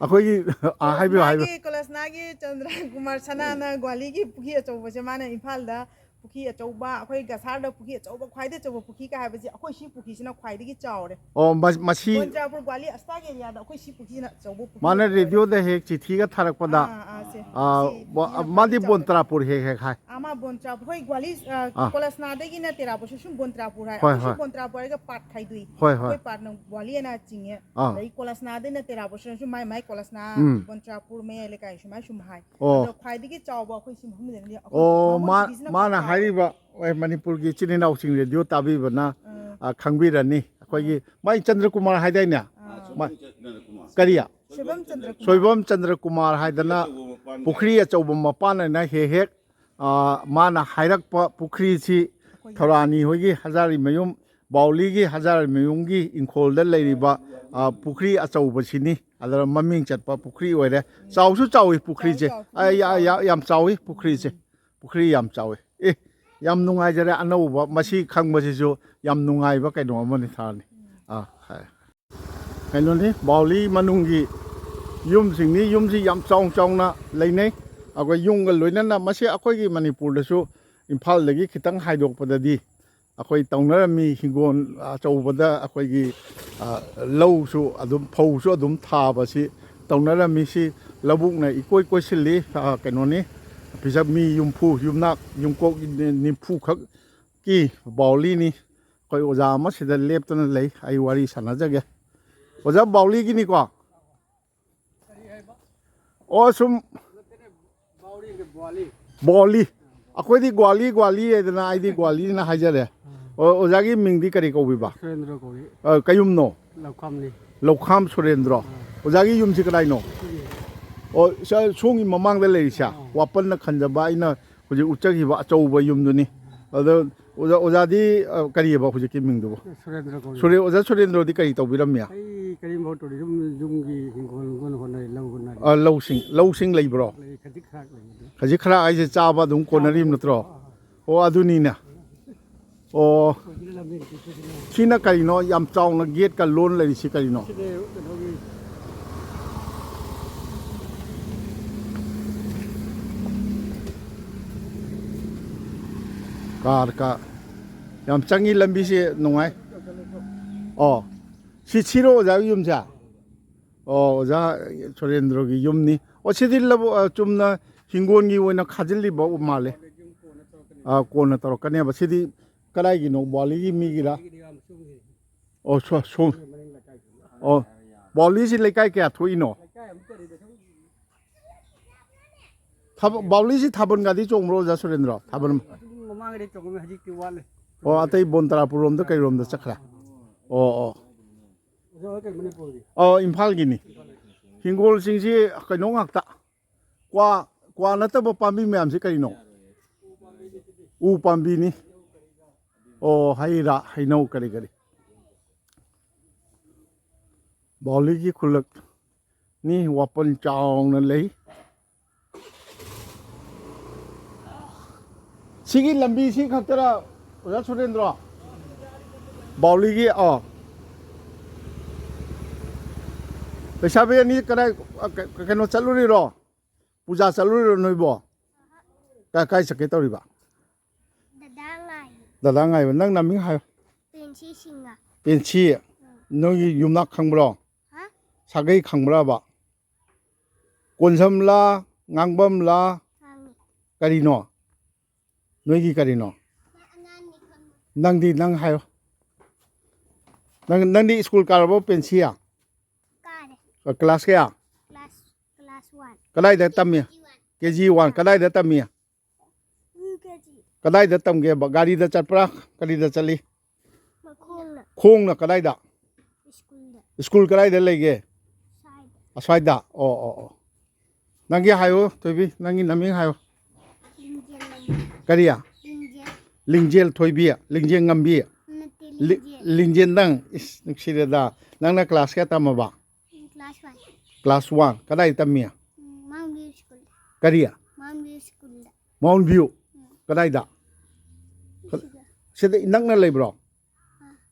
ꯑꯩꯈꯣꯏꯒꯤ ꯍꯥꯏꯕꯤꯌꯨ ꯀꯣꯂꯁꯅꯥꯒꯤ ꯆꯟꯗ꯭ꯔ ꯀꯨꯃꯥꯔ ꯁꯅꯥꯅ ꯒ꯭ꯋꯥꯂꯤꯒꯤ ꯄꯨꯈ꯭ꯔꯤ ꯑꯆꯧꯕꯁꯦ ꯃꯥꯅ ꯏꯝꯐꯥꯜꯗ ꯄꯨꯈ꯭ꯔꯤ ꯑꯆꯧꯕ ꯑꯩꯈꯣꯏ ꯒꯁꯥꯔꯗ ꯄꯨꯈ꯭ꯔꯤ ꯑꯆꯧꯕ ꯈ꯭ꯋꯥꯏꯗꯒꯤ ꯑꯆꯧꯕ ꯄꯨꯈ꯭ꯔꯤꯒ ꯍꯥꯏꯕꯁꯤ ꯑꯩꯈꯣꯏ ꯁꯤ ꯄꯨꯈ꯭ꯔꯤꯁꯤꯅ ꯈ꯭ꯋꯥꯏꯗꯒꯤ ꯆꯥꯎꯔꯦ ꯃꯁꯤ ꯕꯣꯟꯆꯥꯄꯨꯔ ꯒ꯭ꯋꯥꯂꯤ ꯑꯁꯇꯥꯒꯤ ꯑꯦꯔꯤꯌꯥꯗ ꯑꯩꯈꯣꯏ ꯁꯤ ꯄꯨꯈ꯭ꯔꯤꯁꯤꯅ ꯑꯆꯧꯕ ꯄꯨꯈ꯭ꯔꯤ ꯃꯥꯅ ꯔꯦꯗꯤꯑꯣꯗ ꯍꯦꯛ ꯆꯤꯊꯤꯒ ꯊꯥꯔꯛꯄꯗ ꯃꯥꯗꯤ ꯕꯣꯟꯇ꯭ꯔꯥꯄꯨꯔ ꯍꯦꯛ ꯍꯥꯏ ꯑꯃ ꯕꯣꯟꯇ꯭ꯔꯥꯄꯨꯔ ꯍꯣꯏ ꯒ꯭ꯋꯥꯂꯤ ꯀꯣꯂꯁꯅꯥꯗꯒꯤꯅ ꯇꯦꯔꯥꯄꯨꯔꯁꯨ ꯁꯨꯝ ꯕꯣꯟꯇ꯭ꯔꯥꯄꯨꯔ ꯍꯥꯏ ꯑꯩꯈꯣꯏ ꯁꯤ ꯕꯣꯟꯇ꯭ꯔꯥꯄꯨꯔ ꯍꯥꯏꯔꯒ ꯄꯥꯠ ꯈꯥꯏꯗꯣꯛꯏ ꯑꯩꯈꯣꯏ ꯄꯥꯠꯅ ꯒ꯭ꯋꯥꯂꯤꯅ ꯆꯤꯡꯉꯦ ꯑꯗꯩ ꯀꯣꯂꯁꯅꯥꯗꯩꯅ ꯇꯦꯔꯥꯄꯨꯔꯁꯨ ꯃꯥꯏ ꯀꯣꯂꯁꯅꯥ ꯕꯣꯟꯇ꯭ꯔꯥꯄꯨꯔ ꯃꯌꯥꯏ ꯂꯩꯀꯥꯏ ꯁꯨꯝ ꯍꯥꯏ ꯑꯗꯣ ꯈ꯭ꯋꯥꯏꯗꯒꯤ ꯆꯥꯎꯕ ꯑꯩꯈꯣꯏ ꯁꯤ ꯃꯐꯝꯗꯗꯤ ꯃꯥꯅ ꯍꯥꯏꯔꯤꯕ ꯃꯅꯤꯄꯨꯔꯒꯤ ꯏꯆꯤꯟ ꯏꯅꯥꯎꯁꯤꯡ ꯔꯦꯗꯤꯑꯣ ꯇꯥꯕꯤꯕꯅ ꯈꯪꯕꯤꯔꯅꯤ ꯑꯩꯈꯣꯏꯒꯤ ꯃꯥꯏ ꯆꯟꯗ꯭ꯔꯀꯨꯃꯥꯔ ꯍꯥꯏꯗꯥꯏꯅꯦ ꯀꯔꯤ ꯁꯣꯏꯕꯝ ꯆꯟꯗ꯭ꯔꯀꯨꯃꯥꯔ ꯍꯥꯏꯗꯅ ꯄꯨꯈ꯭ꯔꯤ ꯑꯆꯧꯕ ꯃꯄꯥꯟꯅ ꯍꯦꯛ ꯃꯥꯅ ꯍꯥꯏꯔꯛꯄ ꯄꯨꯈ꯭ꯔꯤꯁꯤ ꯊꯧꯔꯥꯅꯤ ꯍꯣꯏꯒꯤ ꯍꯖꯥꯔꯤꯃꯌꯨꯝ ꯕꯥꯎꯂꯤꯒꯤ ꯍꯖꯥꯔꯤꯃꯌꯨꯝꯒꯤ ꯏꯪꯈꯣꯜꯗ ꯂꯩꯔꯤꯕ ꯄꯨꯈ꯭ꯔꯤ ꯑꯆꯧꯕꯁꯤꯅꯤ ꯑꯗꯨꯗ ꯃꯃꯤꯡ ꯆꯠꯄ ꯄꯨꯈ꯭ꯔꯤ ꯑꯣꯏꯔꯦ ꯆꯥꯎꯁꯨ ꯆꯥꯎꯏ ꯄꯨꯈ꯭ꯔꯤꯁꯦ ꯌꯥꯝ ꯆꯥꯎꯏ ꯄꯨꯈ꯭ꯔꯤꯁꯦ ꯄꯨꯈ꯭ꯔꯤ ꯌꯥꯝ ꯆꯥꯎꯏ ꯌꯥꯝ ꯅꯨꯡꯉꯥꯏꯖꯔꯦ ꯑꯅꯧꯕ ꯃꯁꯤ ꯈꯪꯕꯁꯤꯁꯨ ꯌꯥꯝ ꯅꯨꯡꯉꯥꯏꯕ ꯀꯩꯅꯣ ꯑꯃꯅꯤ ꯊꯥꯔꯅꯤ ꯀꯩꯅꯣꯅꯤ ꯕꯥꯎꯂꯤ ꯃꯅꯨꯡꯒꯤ ꯌꯨꯝꯁꯤꯡꯅꯤ ꯌꯨꯝꯁꯤ ꯌꯥꯝ ꯆꯥꯎꯅ ꯂꯩꯅꯩ ꯑꯩꯈꯣꯏ ꯌꯨꯝꯒ ꯂꯣꯏꯅꯅ ꯃꯁꯤ ꯑꯩꯈꯣꯏꯒꯤ ꯃꯅꯤꯄꯨꯔꯗꯁꯨ ꯏꯝꯐꯥꯜꯗꯒꯤ ꯈꯤꯇꯪ ꯍꯥꯏꯗꯣꯛꯄꯗꯗꯤ ꯑꯩꯈꯣꯏ ꯇꯧꯅꯔꯝꯃꯤ ꯍꯤꯡꯒꯣꯜ ꯑꯆꯧꯕꯗ ꯑꯩꯈꯣꯏꯒꯤ ꯂꯧꯁꯨ ꯑꯗꯨꯝ ꯐꯧꯁꯨ ꯑꯗꯨꯝ ꯊꯥꯕꯁꯤ ꯇꯧꯅꯔꯝꯃꯤ ꯁꯤ ꯂꯧꯕꯨꯛꯅ ꯏꯀꯣꯏ ꯀꯣꯏꯁꯤꯜꯂꯤ ꯀꯩꯅꯣꯅꯤ ꯃꯤ ꯌꯨꯝꯅꯥꯛ ꯌꯨꯝꯀꯣꯛ ꯅꯤꯝꯐꯨꯈꯛꯀꯤ ꯕꯥꯎꯂꯤꯅꯤ ꯑꯩꯈꯣꯏ ꯑꯣꯖꯥ ꯑꯃ ꯁꯤꯗ ꯂꯦꯞꯇꯨꯅ ꯂꯩ ꯑꯩ ꯋꯥꯔꯤ ꯁꯥꯟꯅꯖꯒꯦ ꯑꯣꯖꯥ ꯕꯥꯎꯂꯤꯒꯤꯅꯤꯀꯣ ꯁꯨꯝ ꯕꯥꯎꯂꯤ ꯑꯩꯈꯣꯏꯗꯤ ꯒ꯭ꯋꯥꯂꯤ ꯍꯥꯏꯗꯅ ꯑꯩꯗꯤ ꯒ꯭ꯋꯥꯂꯤꯅ ꯍꯥꯏꯖꯔꯦ ꯑꯣꯖꯥꯒꯤ ꯃꯤꯡꯗꯤ ꯀꯔꯤ ꯀꯧꯕꯤꯕ ꯁꯨꯔꯦꯟꯗ꯭ꯔ ꯀꯧꯏ ꯀꯌꯨꯝꯅꯣ ꯂꯧꯈꯥꯝꯅꯤ ꯂꯧꯈꯥꯝ ꯁꯨꯔꯦꯟꯗ꯭ꯔꯣ ꯑꯣꯖꯥꯒꯤ ꯌꯨꯝꯁꯤ ꯀꯗꯥꯏꯅꯣ ꯑꯣ ꯁꯣꯝꯒꯤ ꯃꯃꯥꯡꯗ ꯂꯩꯔꯤꯁꯦ ꯋꯥꯄꯟꯅ ꯈꯟꯖꯕ ꯑꯩꯅ ꯍꯧꯖꯤꯛ ꯎꯠꯆꯈꯤꯕ ꯑꯆꯧꯕ ꯌꯨꯝꯗꯨꯅꯤ ꯑꯗꯣ ꯑꯣꯖꯥꯗꯤ ꯀꯔꯤꯑꯕ ꯍꯧꯖꯤꯛꯀꯤ ꯃꯤꯡꯗꯨꯕꯨ ꯁꯨꯔꯦꯟꯗ꯭ꯔ ꯀꯧꯏ ꯑꯣꯖꯥ ꯁꯨꯔꯦꯟꯗ꯭ꯔꯣꯗꯤ ꯀꯔꯤ ꯇꯧꯕꯤꯔꯝꯃꯤ ꯑꯩ ꯀꯔꯤꯝ ꯇꯧꯗꯦ ꯌꯨꯝꯒꯤ ꯍꯤꯡꯒꯣꯜ ꯍꯣꯠꯅꯔꯤ ꯂꯧ ꯍꯣꯠꯅꯔꯤ ꯂꯧꯁꯤꯡ ꯂꯩꯕ꯭ꯔꯣ ꯂꯩ ꯈꯖꯤꯛ ꯈꯔ ꯂꯩ ꯈꯖꯤꯛ ꯈꯔ ꯑꯩꯁꯦ ꯆꯥꯕ ꯑꯗꯨꯝ ꯀꯣꯟꯅꯔꯤꯕ ꯅꯠꯇ꯭ꯔꯣ ꯑꯣ ꯑꯗꯨꯅꯤꯅꯦ ꯑꯣ ꯁꯤꯅ ꯀꯔꯤꯅꯣ ꯌꯥꯝ ꯆꯥꯎꯅ ꯒꯦꯠꯀ ꯂꯣꯟ ꯂꯩꯔꯤꯁꯤ ꯀꯔꯤꯅꯣ ꯀꯩꯅꯣꯒꯤ ꯀꯥꯔ ꯌꯥꯝ ꯆꯪꯉꯤ ꯂꯝꯕꯤꯁꯦ ꯅꯨꯡꯉꯥꯏ ꯑꯣ ꯁꯤꯔꯣ ꯑꯣꯖꯥꯒꯤ ꯌꯨꯝꯁꯦ ꯑꯣ ꯑꯣꯖꯥ ꯁꯨꯔꯦꯟꯗ꯭ꯔꯒꯤ ꯌꯨꯝꯅꯤ ꯑꯣ ꯁꯤꯗꯤ ꯆꯨꯝꯅ ꯍꯤꯡꯒꯣꯜꯒꯤ ꯑꯣꯏꯅ ꯈꯥꯖꯤꯜꯂꯤꯕ ꯃꯥꯜꯂꯦ ꯀꯣꯟꯅ ꯇꯧꯔꯛꯀꯅꯦꯕ ꯁꯤꯗꯤ ꯀꯗꯥꯏꯒꯤꯅꯣ ꯕꯥꯎꯂꯤꯒꯤ ꯃꯤꯒꯤꯔ ꯑꯣ ꯑꯣ ꯕꯥꯎꯂꯤꯁꯤ ꯂꯩꯀꯥꯏ ꯀꯌꯥ ꯊꯣꯛꯏꯅꯣ ꯕꯥꯎꯂꯤꯁꯤ ꯊꯥꯕꯜꯒꯗꯤ ꯆꯣꯡꯕ꯭ꯔꯣ ꯑꯣꯖꯥ ꯁꯨꯔꯦꯟꯗ꯭ꯔ ꯊꯥꯕꯜ ꯃꯃꯥꯡꯒꯤꯗꯤ ꯆꯣꯡꯉꯝꯃꯤ ꯍꯧꯖꯤꯛꯇꯤ ꯋꯥꯠꯂꯦ ꯑꯣ ꯑꯇꯩ ꯕꯣꯟ ꯇꯔꯥꯄꯨꯔ ꯔꯣꯝꯗ ꯀꯩꯔꯣꯝꯗ ꯆꯠꯈ꯭ꯔꯦ ꯑꯣ ꯑꯣ ꯏꯝꯐꯥꯜꯒꯤꯅꯤ ꯍꯤꯡꯒꯣꯜꯁꯤꯡꯁꯤ ꯀꯩꯅꯣ ꯉꯥꯛꯇ ꯀ꯭ꯋꯥ ꯅꯠꯇꯕ ꯄꯥꯝꯕꯤ ꯃꯌꯥꯝꯁꯤ ꯀꯔꯤꯅꯣ ꯎ ꯄꯥꯝꯕꯤꯅꯤ ꯑꯣ ꯍꯩꯅꯧ ꯀꯔꯤ ꯕꯥꯎꯂꯤꯒꯤ ꯈꯨꯜꯂꯛꯅꯤ ꯋꯥꯄꯟ ꯆꯥꯎꯅ ꯂꯩ ꯁꯤꯒꯤ ꯂꯝꯕꯤꯁꯤ ꯈꯛꯇꯔ ꯑꯣꯖꯥ ꯁꯨꯔꯦꯟꯗ꯭ꯔꯣ ꯕꯥꯎꯂꯤꯒꯤ ꯂꯩꯁꯥꯕꯤ ꯑꯅꯤ ꯀꯗꯥꯏ ꯀꯩꯅꯣ ꯆꯠꯂꯨꯔꯤꯔꯣ ꯄꯨꯖꯥ ꯆꯠꯂꯨꯔꯤꯔꯣ ꯅꯣꯏꯕꯣ ꯀꯥꯏ ꯆꯠꯀꯦ ꯇꯧꯔꯤꯕ ꯗꯗꯥ ꯉꯥꯏꯕ ꯅꯪ ꯅꯃꯤꯡ ꯍꯥꯏꯌꯣ ꯄꯦꯟꯁꯤ ꯅꯣꯏꯒꯤ ꯌꯨꯝꯅꯥꯛ ꯈꯪꯕ꯭ꯔꯣ ꯁꯥꯒꯩ ꯈꯪꯕ꯭ꯔꯕ ꯀꯣꯟꯁꯝꯂꯥ ꯉꯥꯡꯕꯝꯂꯥ ꯀꯔꯤꯅꯣ ꯅꯣꯏꯒꯤ ꯀꯔꯤꯅꯣ ꯅꯪ ꯍꯥꯏꯌꯣ ꯅꯪꯗꯤ ꯁ꯭ꯀꯨꯜ ꯀꯥꯔꯕꯣ ꯄꯦꯟꯁꯤꯌꯥ ꯀ꯭ꯂꯥꯁ ꯀꯌꯥ ꯀꯗꯥꯏꯗ ꯇꯝꯃꯤ KG1 ꯀꯗꯥꯏꯗ ꯇꯝꯃꯤ ꯀꯗꯥꯏꯗ ꯇꯝꯒꯦꯕ ꯒꯥꯔꯤꯗ ꯆꯠꯄ꯭ꯔꯥ ꯀꯔꯤꯗ ꯆꯠꯂꯤ ꯈꯣꯡꯅ ꯀꯗꯥꯏꯗ ꯁ꯭ꯀꯨꯜ ꯀꯗꯥꯏꯗ ꯂꯩꯒꯦ ꯑꯁ꯭ꯋꯥꯏꯗ ꯑꯣ ꯅꯪꯒꯤ ꯍꯥꯏꯌꯣ ꯊꯣꯏꯕꯤ ꯅꯪꯒꯤ ꯅꯃꯤꯡ ꯍꯥꯏꯌꯣ ꯀꯔꯤ ꯂꯤꯡꯖꯦꯜ ꯊꯣꯏꯕꯤ ꯂꯤꯡꯖꯦꯜ ꯉꯝꯕꯤ ꯂꯤꯡꯖꯦꯜꯗꯪ ꯏꯁ ꯅꯨꯡꯁꯤꯔꯦꯗ ꯅꯪꯅ ꯀ꯭ꯂꯥꯁ ꯀꯌꯥ ꯇꯝꯃꯕ ꯀ꯭ꯂꯥꯁ 1 ꯀꯗꯥꯏꯗ ꯇꯝꯃꯤ ꯀꯔꯤ ꯃꯥꯎꯟ ꯚ꯭ꯌꯨ ꯀꯗꯥꯏꯗ ꯁꯤꯗ ꯅꯛꯅ ꯂꯩꯕ꯭ꯔോ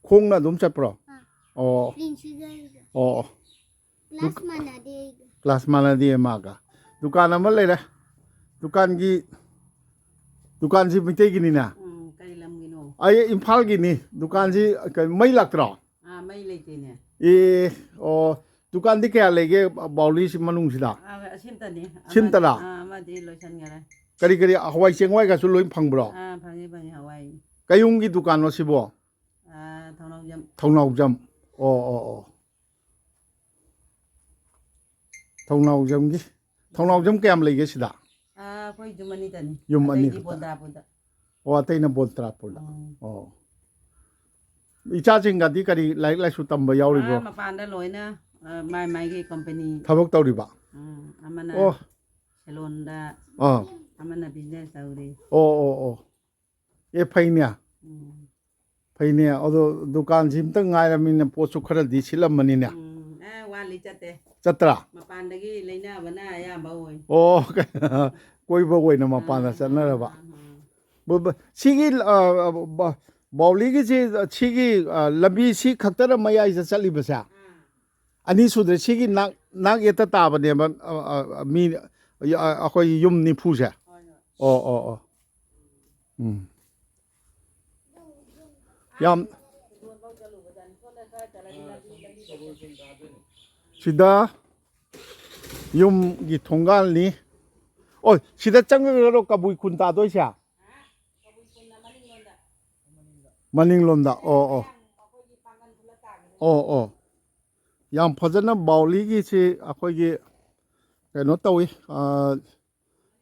ꯈꯣꯡꯅ ꯑꯗꯨꯝ ꯆꯠꯄ꯭रो ꯑꯣ ꯀ꯭ꯂꯥꯁ ꯃꯥꯟꯅꯗꯦ ꯃꯥꯒ ꯗꯨꯀꯥꯟ ꯑꯃ ꯂꯩꯔꯦ ꯗꯨꯀꯥꯟꯁꯤ ꯃꯩꯇꯩꯒꯤꯅꯤꯅ ꯀꯔꯤ ꯂꯝꯒꯤꯅꯣ ꯑꯩ ꯏꯝꯐꯥꯜꯒꯤꯅꯤ ꯗꯨꯀꯥꯟꯁꯤ ꯃꯩ ꯂꯥꯛꯇ꯭ꯔꯣ ꯃꯩ ꯂꯩꯇꯦꯅꯦ ꯑꯣ ꯗꯨꯀꯥꯟꯗꯤ ꯀꯌꯥ ꯂꯩꯒꯦ ꯕꯥꯎꯂꯤꯁꯤ ꯃꯅꯨꯡꯁꯤꯗ ꯑꯁꯤꯝꯇꯅꯤ ꯁꯤꯝꯇꯔꯥ ꯑꯃꯗꯤ ꯂꯣꯏꯁꯟꯈꯔꯦ ꯀꯔꯤ ꯍꯋꯥꯏ ꯆꯦꯡꯋꯥꯏꯒꯁꯨ ꯂꯣꯏ ꯐꯪꯕ꯭ꯔꯣ ꯐꯪꯉꯤ ꯍꯋꯥꯏ ꯀꯌꯨꯝꯒꯤ ꯗꯨꯀꯥꯟꯅꯣ ꯁꯤꯕꯣ ꯊꯧꯅꯥꯎꯖꯝ ꯊꯧꯅꯥꯎꯖꯝ ꯑꯣ ꯊꯧꯅꯥꯎꯖꯝ ꯀꯌꯥꯝ ꯂꯩꯒꯦ ꯁꯤꯗ ꯑꯩꯈꯣꯏ ꯌꯨꯝ ꯑꯅꯤꯇꯅꯤ ꯌꯨꯝ ꯑꯅꯤ ꯑꯇꯩꯗꯤ ꯈꯛꯇ ꯕꯣꯟꯗꯥꯄꯨꯔꯗ ꯑꯣ ꯑꯇꯩꯅ ꯕꯣꯟꯇ꯭ꯔꯥꯄꯨꯔꯗ ꯑꯣ ꯏꯆꯥꯁꯤꯡꯒꯗꯤ ꯀꯔꯤ ꯂꯥꯏꯔꯤꯛ ꯂꯥꯏꯁꯨ ꯇꯝꯕ ꯌꯥꯎꯔꯤꯕ꯭ꯔꯣ ꯃꯄꯥꯟꯗ ꯂꯣꯏꯅ ꯃꯥꯏꯒꯤ ꯀꯝꯄꯅꯤ ꯊꯕꯛ ꯇꯧꯔꯤꯕ ꯑꯃꯅ ꯑꯣ ꯁꯦꯂꯣꯟꯗ ꯑꯥ ꯑꯃꯅ ꯕꯤꯖꯤꯅꯦꯁ ꯇꯧꯔꯤ ꯑꯣ ꯐꯩꯅꯦ ꯐꯩꯅꯦ ꯑꯗꯣ ꯗꯨꯀꯥꯟꯁꯤ ꯑꯝꯇꯪ ꯉꯥꯏꯔꯕꯅꯤꯅ ꯄꯣꯠꯁꯨ ꯈꯔꯗꯤ ꯁꯤꯠꯂꯝꯃꯅꯤꯅꯦ ꯋꯥꯠꯂꯤ ꯆꯠꯇꯦ ꯆꯠꯇ꯭ꯔꯥ ꯃꯄꯥꯟꯗꯒꯤ ꯂꯩꯅꯕꯅ ꯑꯌꯥꯝꯕ ꯑꯣꯏ ꯑꯣ ꯀꯣꯏꯕ ꯑꯣꯏꯅ ꯃꯄꯥꯟꯗ ꯆꯠꯅꯔꯕ ꯁꯤꯒꯤ ꯕꯥꯎꯂꯤꯒꯤꯁꯤ ꯁꯤꯒꯤ ꯂꯝꯕꯤ ꯁꯤ ꯈꯛꯇꯅ ꯃꯌꯥꯏꯗ ꯆꯠꯂꯤꯕꯁꯦ ꯑꯅꯤ ꯁꯨꯗ꯭ꯔꯦ ꯁꯤꯒꯤ ꯅꯥꯛ ꯌꯦꯠꯇ ꯇꯥꯕꯅꯦꯕ ꯃꯤ ꯑꯩꯈꯣꯏ ꯌꯨꯝ ꯅꯤꯐꯨꯁꯦ ꯑꯣ ꯌꯥꯝ ꯁꯤꯗ ꯌꯨꯝꯒꯤ ꯊꯣꯡꯒꯥꯜꯅꯤ ꯑꯣ ꯁꯤꯗ ꯆꯪꯉꯒꯔꯣ ꯀꯕꯨꯏ ꯈꯨꯟ ꯇꯥꯗꯣꯏꯁꯦ ꯃꯅꯤꯡꯂꯣꯝꯗ ꯑꯣ ꯌꯥꯝ ꯐꯖꯅ ꯕꯥꯎꯂꯤꯒꯤꯁꯤ ꯑꯩꯈꯣꯏꯒꯤ ꯀꯩꯅꯣ ꯇꯧꯏ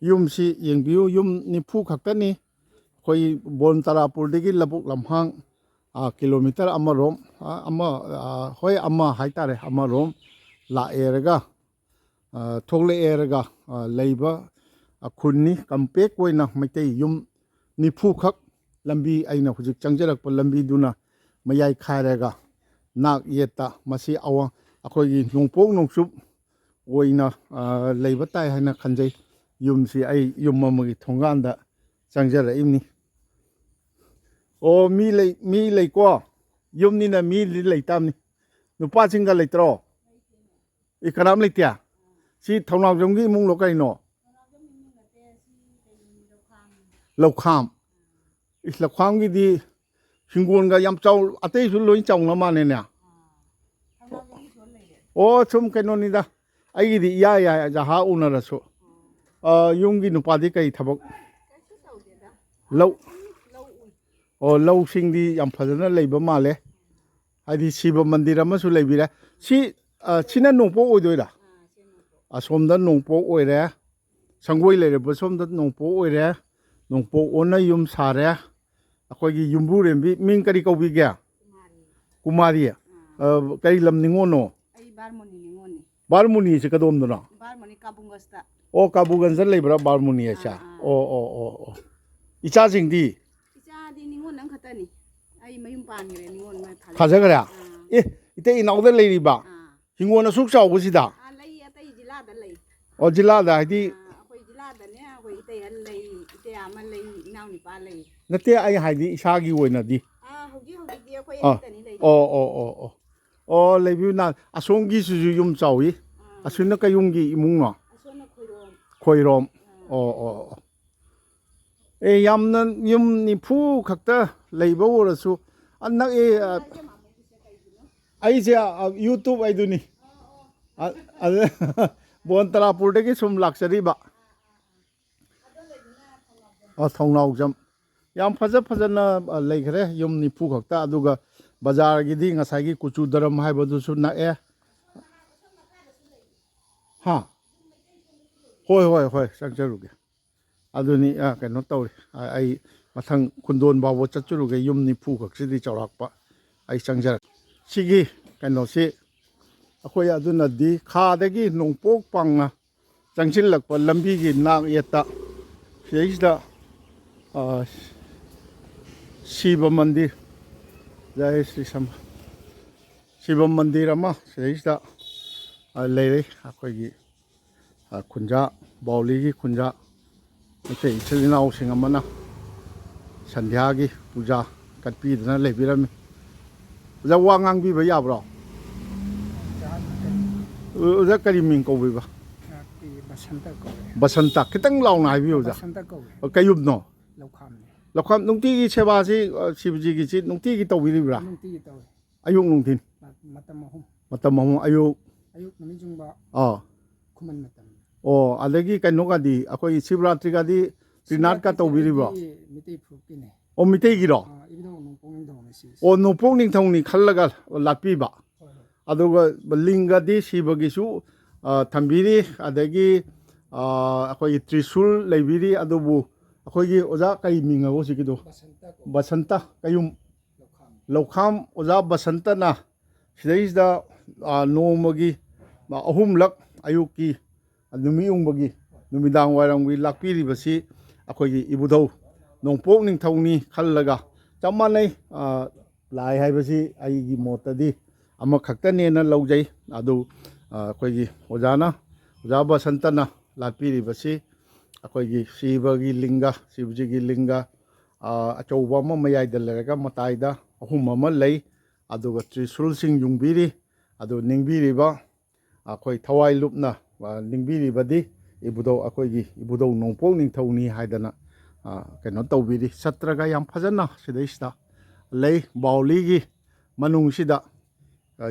ꯌꯨꯝꯁꯤ ꯌꯦꯡꯕꯤꯌꯨ ꯌꯨꯝ ꯅꯤꯐꯨ ꯈꯛꯇꯅꯤ ꯑꯩꯈꯣꯏ ꯕꯣꯟ ꯇꯔꯥꯄꯨꯔꯗꯒꯤ ꯂꯧꯕꯨꯛ ꯂꯝꯍꯥꯡ ꯀꯤꯂꯣꯃꯤꯇꯔ ꯑꯃꯔꯣꯝ ꯍꯣꯏ ꯑꯃ ꯍꯥꯏꯇꯥꯔꯦ ꯑꯃꯔꯣꯝ ꯂꯥꯛꯑꯦꯔꯒ ꯊꯣꯛꯂꯛꯑꯦꯔꯒ ꯂꯩꯕ ꯈꯨꯟꯅꯤ ꯀꯝꯄꯦꯛ ꯑꯣꯏꯅ ꯃꯩꯇꯩ ꯌꯨꯝ ꯅꯤꯐꯨꯈꯛ ꯂꯝꯕꯤ ꯑꯩꯅ ꯍꯧꯖꯤꯛ ꯆꯪꯖꯔꯛꯄ ꯂꯝꯕꯤꯗꯨꯅ ꯃꯌꯥꯏ ꯈꯥꯏꯔꯒ ꯅꯥꯛ ꯌꯦꯠꯇ ꯃꯁꯤ ꯑꯩꯈꯣꯏꯒꯤ ꯅꯣꯡꯄꯣꯛ ꯅꯣꯡꯆꯨꯞ ꯑꯣꯏꯅ ꯂꯩꯕ ꯇꯥꯏ ꯍꯥꯏꯅ ꯈꯟꯖꯩ ꯌꯨꯝꯁꯤ ꯑꯩ ꯌꯨꯝ ꯑꯃꯒꯤ ꯊꯣꯡꯒꯥꯟꯗ ꯆꯪꯖꯔꯛꯏꯕꯅꯤ ꯑꯣ ꯃꯤ ꯂꯩꯀꯣ ꯌꯨꯝꯅꯤꯅ ꯃꯤꯗꯤ ꯂꯩꯇꯥꯕꯅꯤ ꯅꯨꯄꯥꯁꯤꯡꯒ ꯂꯩꯇ꯭ꯔꯣ ꯀꯅꯥꯝ ꯂꯩꯇꯦ ꯁꯤ ꯊꯧꯅꯥꯎꯖꯝꯒꯤ ꯏꯃꯨꯡꯂꯣ ꯀꯩꯅꯣ ꯂꯧꯈꯥꯝ ꯂꯧꯈꯥꯝꯒꯤꯗꯤ ꯍꯤꯡꯒꯣꯜꯒ ꯌꯥꯝ ꯆꯥꯎ ꯑꯇꯩꯁꯨ ꯂꯣꯏ ꯆꯥꯎꯅ ꯃꯥꯟꯅꯦꯅꯦ ꯑꯣ ꯁꯨꯝ ꯀꯩꯅꯣꯅꯤꯗ ꯑꯩꯒꯤꯗꯤ ꯏꯌꯥ ꯌꯥꯏ ꯖꯍꯥ ꯎꯅꯔꯁꯨ ꯌꯨꯝꯒꯤ ꯅꯨꯄꯥꯗꯤ ꯀꯩ ꯊꯕꯛ ꯂꯧ ꯑꯣ ꯂꯧꯁꯤꯡꯗꯤ ꯌꯥꯝ ꯐꯖꯅ ꯂꯩꯕ ꯃꯥꯜꯂꯦ ꯍꯥꯏꯗꯤ ꯁꯤꯕ ꯃꯟꯗꯤꯔ ꯑꯃꯁꯨ ꯂꯩꯕꯤꯔꯦ ꯁꯤꯅ ꯅꯣꯡꯄꯣꯛ ꯑꯣꯏꯗꯣꯏꯔꯥ ꯑꯁꯣꯝꯗ ꯅꯣꯡꯄꯣꯛ ꯑꯣꯏꯔꯦ ꯁꯪꯒꯣꯏ ꯂꯩꯔꯕ ꯁꯣꯝꯗ ꯅꯣꯡꯄꯣꯛ ꯑꯣꯏꯔꯦ ꯅꯣꯡꯄꯣꯛ ꯑꯣꯟꯅ ꯌꯨꯝ ꯁꯥꯔꯦ ꯑꯩꯈꯣꯏꯒꯤ ꯌꯨꯝꯕꯨꯔꯦꯝꯕꯤ ꯃꯤꯡ ꯀꯔꯤ ꯀꯧꯕꯤꯒꯦ ꯀꯨꯃꯥꯔꯤ ꯀꯔꯤ ꯂꯝ ꯅꯤꯉꯣꯜꯅꯣ ꯕꯥꯔꯃꯨꯅꯤꯁꯦ ꯀꯗꯣꯝꯗꯅꯣ ꯑꯣ ꯀꯥꯕꯨꯒꯟꯖꯗ ꯂꯩꯕ꯭ꯔꯥ ꯕꯥꯔꯃꯨꯅꯤ ꯍꯥꯏꯁꯦ ꯑꯣ ꯏꯆꯥꯁꯤꯡꯗꯤ ꯏꯆꯥꯗꯤ ꯅꯤꯉꯣꯜ ꯑꯃꯈꯛꯇꯅꯤ ꯑꯩ ꯃꯌꯨꯝ ꯄꯥꯟꯈ꯭ꯔꯦ ꯅꯤꯉꯣꯜ ꯐꯥꯖꯈ꯭ꯔꯦ ꯏꯇꯩ ꯏꯅꯥꯎꯗ ꯂꯩꯔꯤꯕ ꯍꯤꯡꯒꯣꯜ ꯑꯁꯨꯛ ꯆꯥꯎꯕꯁꯤꯗ ꯂꯩ ꯑꯇꯩ ꯖꯤꯂꯥꯗ ꯂꯩ ꯑꯣ ꯖꯤꯜꯂꯥꯗ ꯍꯥꯏꯗꯤ ꯑꯩꯈꯣꯏ ꯖꯤꯂꯥꯗꯅꯦ ꯑꯩꯈꯣꯏ ꯏꯇꯩꯍꯜ ꯂꯩ ꯏꯇꯩꯌꯥꯃ ꯂꯩ ꯏꯅꯥꯎꯅꯤꯄꯥ ꯂꯩ ꯅꯠꯇꯦ ꯑꯩ ꯍꯥꯏꯗꯤ ꯏꯁꯥꯒꯤ ꯑꯣꯏꯅꯗꯤ ꯍꯧꯖꯤꯛꯇꯤ ꯑꯩꯈꯣꯏ ꯑꯅꯤꯇꯅꯤ ꯂꯩ ꯑꯣ ꯂꯩꯕꯤꯌꯨ ꯑꯁꯣꯝꯒꯤꯁꯤꯁꯨ ꯌꯨꯝ ꯆꯥꯎꯏ ꯑꯁꯤꯅ ꯀꯌꯨꯝꯒꯤ ꯏꯃꯨꯡꯅꯣ ꯑꯁꯣꯝꯅ ꯈꯣꯏꯔꯣꯝ ꯑꯣ ꯌꯥꯝꯅ ꯌꯨꯝ ꯅꯤꯐꯨ ꯈꯛꯇ ꯂꯩꯕ ꯑꯣꯏꯔꯁꯨ ꯅꯛꯑꯦ ꯑꯩꯁꯦ ꯌꯨꯇꯨꯕ ꯑꯩꯗꯨꯅꯤ ꯕꯣꯟ ꯇꯔꯥꯄꯨꯔꯗꯒꯤ ꯁꯨꯝ ꯂꯥꯛꯆꯔꯤꯕ ꯊꯧꯅꯥꯎꯖꯝ ꯌꯥꯝ ꯐꯖꯅ ꯂꯩꯈ꯭ꯔꯦ ꯌꯨꯝ ꯅꯤꯐꯨ ꯈꯛꯇ ꯑꯗꯨꯒ ꯕꯖꯥꯔꯒꯤꯗꯤ ꯉꯁꯥꯏꯒꯤ ꯀꯨꯆꯨꯗꯔꯝ ꯍꯥꯏꯕꯗꯨꯁꯨ ꯅꯛꯑꯦ ꯍꯣꯏ ꯆꯪꯖꯔꯨꯒꯦ ꯑꯗꯨꯅꯤ ꯀꯩꯅꯣ ꯇꯧꯔꯤ ꯑꯩ ꯃꯊꯪ ꯈꯨꯟꯗꯣꯟ ꯐꯥꯎꯕ ꯆꯠꯆꯔꯨꯒꯦ ꯌꯨꯝ ꯅꯤꯐꯨ ꯈꯛꯁꯤꯗꯤ ꯆꯥꯎꯔꯥꯛꯄ ꯑꯩ ꯆꯪꯖꯔꯛꯦ ꯁꯤꯒꯤ ꯀꯩꯅꯣꯁꯤ ꯑꯩꯈꯣꯏ ꯑꯗꯨꯅꯗꯤ ꯈꯥꯗꯒꯤ ꯅꯣꯡꯄꯣꯛ ꯄꯥꯡꯅ ꯆꯪꯁꯤꯜꯂꯛꯄ ꯂꯝꯕꯤꯒꯤ ꯅꯥꯛ ꯌꯦꯠꯇ ꯁꯤꯗꯩꯁꯤꯗ ꯁꯤꯕ ꯃꯟꯗꯤꯔ ꯖय శ్రీ ꯁꯤꯕ ꯃꯟꯗꯤꯔ ꯑꯃ ꯁꯤꯗꯩꯁꯤꯗ ꯂꯩꯔꯦ ꯑꯩꯈꯣꯏꯒꯤ ꯈꯨꯟꯖꯥ ꯕꯥꯎꯂꯤꯒꯤ ꯈꯨꯟꯖꯥ ꯃꯩꯇꯩ ꯏꯆꯤꯜ ꯏꯅꯥꯎꯁꯤꯡ ꯑꯃꯅ ꯁꯟꯙ꯭ꯌꯥꯒꯤ ꯄꯨꯖꯥ ꯀꯠꯄꯤꯗꯨꯅ ꯂꯩꯕꯤꯔꯝꯃꯤ ꯑꯣꯖꯥ ꯋꯥ ꯉꯥꯡꯕꯤꯕ ꯌꯥꯕ꯭ꯔꯣ ꯑꯣꯖꯥ ꯀꯔꯤ ꯃꯤꯡ ꯀꯧꯕꯤꯕ ꯕꯁꯟꯇ ꯈꯤꯇꯪ ꯂꯥꯎꯅ ꯍꯥꯏꯕꯤꯌꯨ ꯑꯣꯖꯥ ꯀꯩꯌꯨꯝꯅꯣ ꯂꯧꯈꯥꯝ ꯅꯨꯡꯇꯤꯒꯤ ꯁꯦꯕꯥꯁꯤ ꯁꯤꯕꯖꯤꯒꯤꯁꯤ ꯅꯨꯡꯇꯤꯒꯤ ꯇꯧꯕꯤꯔꯤꯕ꯭ꯔꯥ ꯑꯌꯨꯛ ꯅꯨꯡꯊꯤꯟ ꯃꯇꯝ ꯑꯍꯨꯝ ꯑꯌꯨꯛ ꯅꯨꯃꯤꯠ ꯌꯨꯡꯕ ꯈꯨꯃꯟ ꯃꯇꯝ ꯑꯗꯒꯤ ꯀꯩꯅꯣꯒꯗꯤ ꯑꯩꯈꯣꯏ ꯁꯤꯕꯔꯥꯇ꯭ꯔꯤꯒꯗꯤ ꯇ꯭ꯔꯤꯅꯥꯠꯀ ꯇꯧꯕꯤꯔꯤꯕ꯭ꯔꯣ ꯃꯤꯇꯩ ꯐꯨꯔꯨꯞꯀꯤꯅꯦ ꯃꯤꯇꯩꯒꯤꯔꯣ ꯅꯣꯡꯄꯣꯛ ꯅꯤꯡꯊꯧꯅꯤ ꯁꯤ ꯅꯣꯡꯄꯣꯛ ꯅꯤꯡꯊꯧꯅꯤ ꯈꯜꯂꯒ ꯂꯥꯠꯄꯤꯕ ꯑꯗꯨꯒ ꯂꯤꯡꯒꯗꯤ ꯁꯤꯕꯒꯤꯁꯨ ꯊꯝꯕꯤꯔꯤ ꯑꯗꯒꯤ ꯑꯩꯈꯣꯏꯒꯤ ꯇ꯭ꯔꯤꯁꯨꯜ ꯂꯩꯕꯤꯔꯤ ꯑꯗꯨꯕꯨ ꯑꯩꯈꯣꯏꯒꯤ ꯑꯣꯖꯥ ꯀꯔꯤ ꯃꯤꯡꯉꯕ ꯍꯧꯖꯤꯛꯀꯤꯗꯣ ꯕꯁꯟꯇ ꯀꯌꯨꯝ ꯂꯧꯈꯥꯝ ꯑꯣꯖꯥ ꯕꯁꯟꯇꯅ ꯁꯤꯗꯩꯁꯤꯗ ꯅꯣꯡꯃꯒꯤ ꯑꯍꯨꯝꯂꯛ ꯑꯌꯨꯛꯀꯤ ꯅꯨꯃꯤꯠ ꯌꯨꯡꯕꯒꯤ ꯅꯨꯃꯤꯗꯥꯡ ꯋꯥꯏꯔꯝꯒꯤ ꯂꯥꯛꯄꯤꯔꯤꯕꯁꯤ ꯑꯩꯈꯣꯏꯒꯤ ꯏꯕꯨꯙꯧ ꯅꯣꯡꯄꯣꯛ ꯅꯤꯡꯊꯧꯅꯤ ꯈꯜꯂꯒ ꯆꯞ ꯃꯥꯟꯅꯩ ꯂꯥꯏ ꯍꯥꯏꯕꯁꯤ ꯑꯩꯒꯤ ꯃꯣꯠꯇꯗꯤ ꯑꯃꯈꯛꯇꯅꯦꯅ ꯂꯧꯖꯩ ꯑꯗꯨ ꯑꯩꯈꯣꯏꯒꯤ ꯑꯣꯖꯥ ꯕꯁꯟꯇꯅ ꯂꯥꯠꯄꯤꯔꯤꯕꯁꯤ ꯑꯩꯈꯣꯏꯒꯤ ꯁꯤꯕꯒꯤ ꯂꯤꯡꯒ ꯁꯤꯕꯖꯤꯒꯤ ꯂꯤꯡꯒ ꯑꯆꯧꯕ ꯑꯃ ꯃꯌꯥꯏꯗ ꯂꯩꯔꯒ ꯃꯇꯥꯏꯗ ꯑꯍꯨꯝ ꯑꯃ ꯂꯩ ꯑꯗꯨꯒ ꯇ꯭ꯔꯤꯁꯨꯜꯁꯤꯡ ꯌꯨꯡꯕꯤꯔꯤ ꯑꯗꯨ ꯅꯤꯡꯕꯤꯔꯤꯕ ꯑꯩꯈꯣꯏ ꯊꯋꯥꯏ ꯂꯨꯞꯅ ꯅꯤꯡꯕꯤꯔꯤꯕꯗꯤ ꯑꯩꯈꯣꯏꯒꯤ ꯏꯕꯨꯙꯧ ꯅꯣꯡꯄꯣꯛ ꯅꯤꯡꯊꯧꯅꯤ ꯍꯥꯏꯗꯅ ꯀꯩꯅꯣ ꯇꯧꯕꯤꯔꯤ ꯆꯠꯇ꯭ꯔꯒ ꯌꯥꯝ ꯐꯖꯅ ꯁꯤꯗꯩꯁꯤꯗ ꯂꯩ ꯕꯥꯎꯂꯤꯒꯤ ꯃꯅꯨꯡꯁꯤꯗ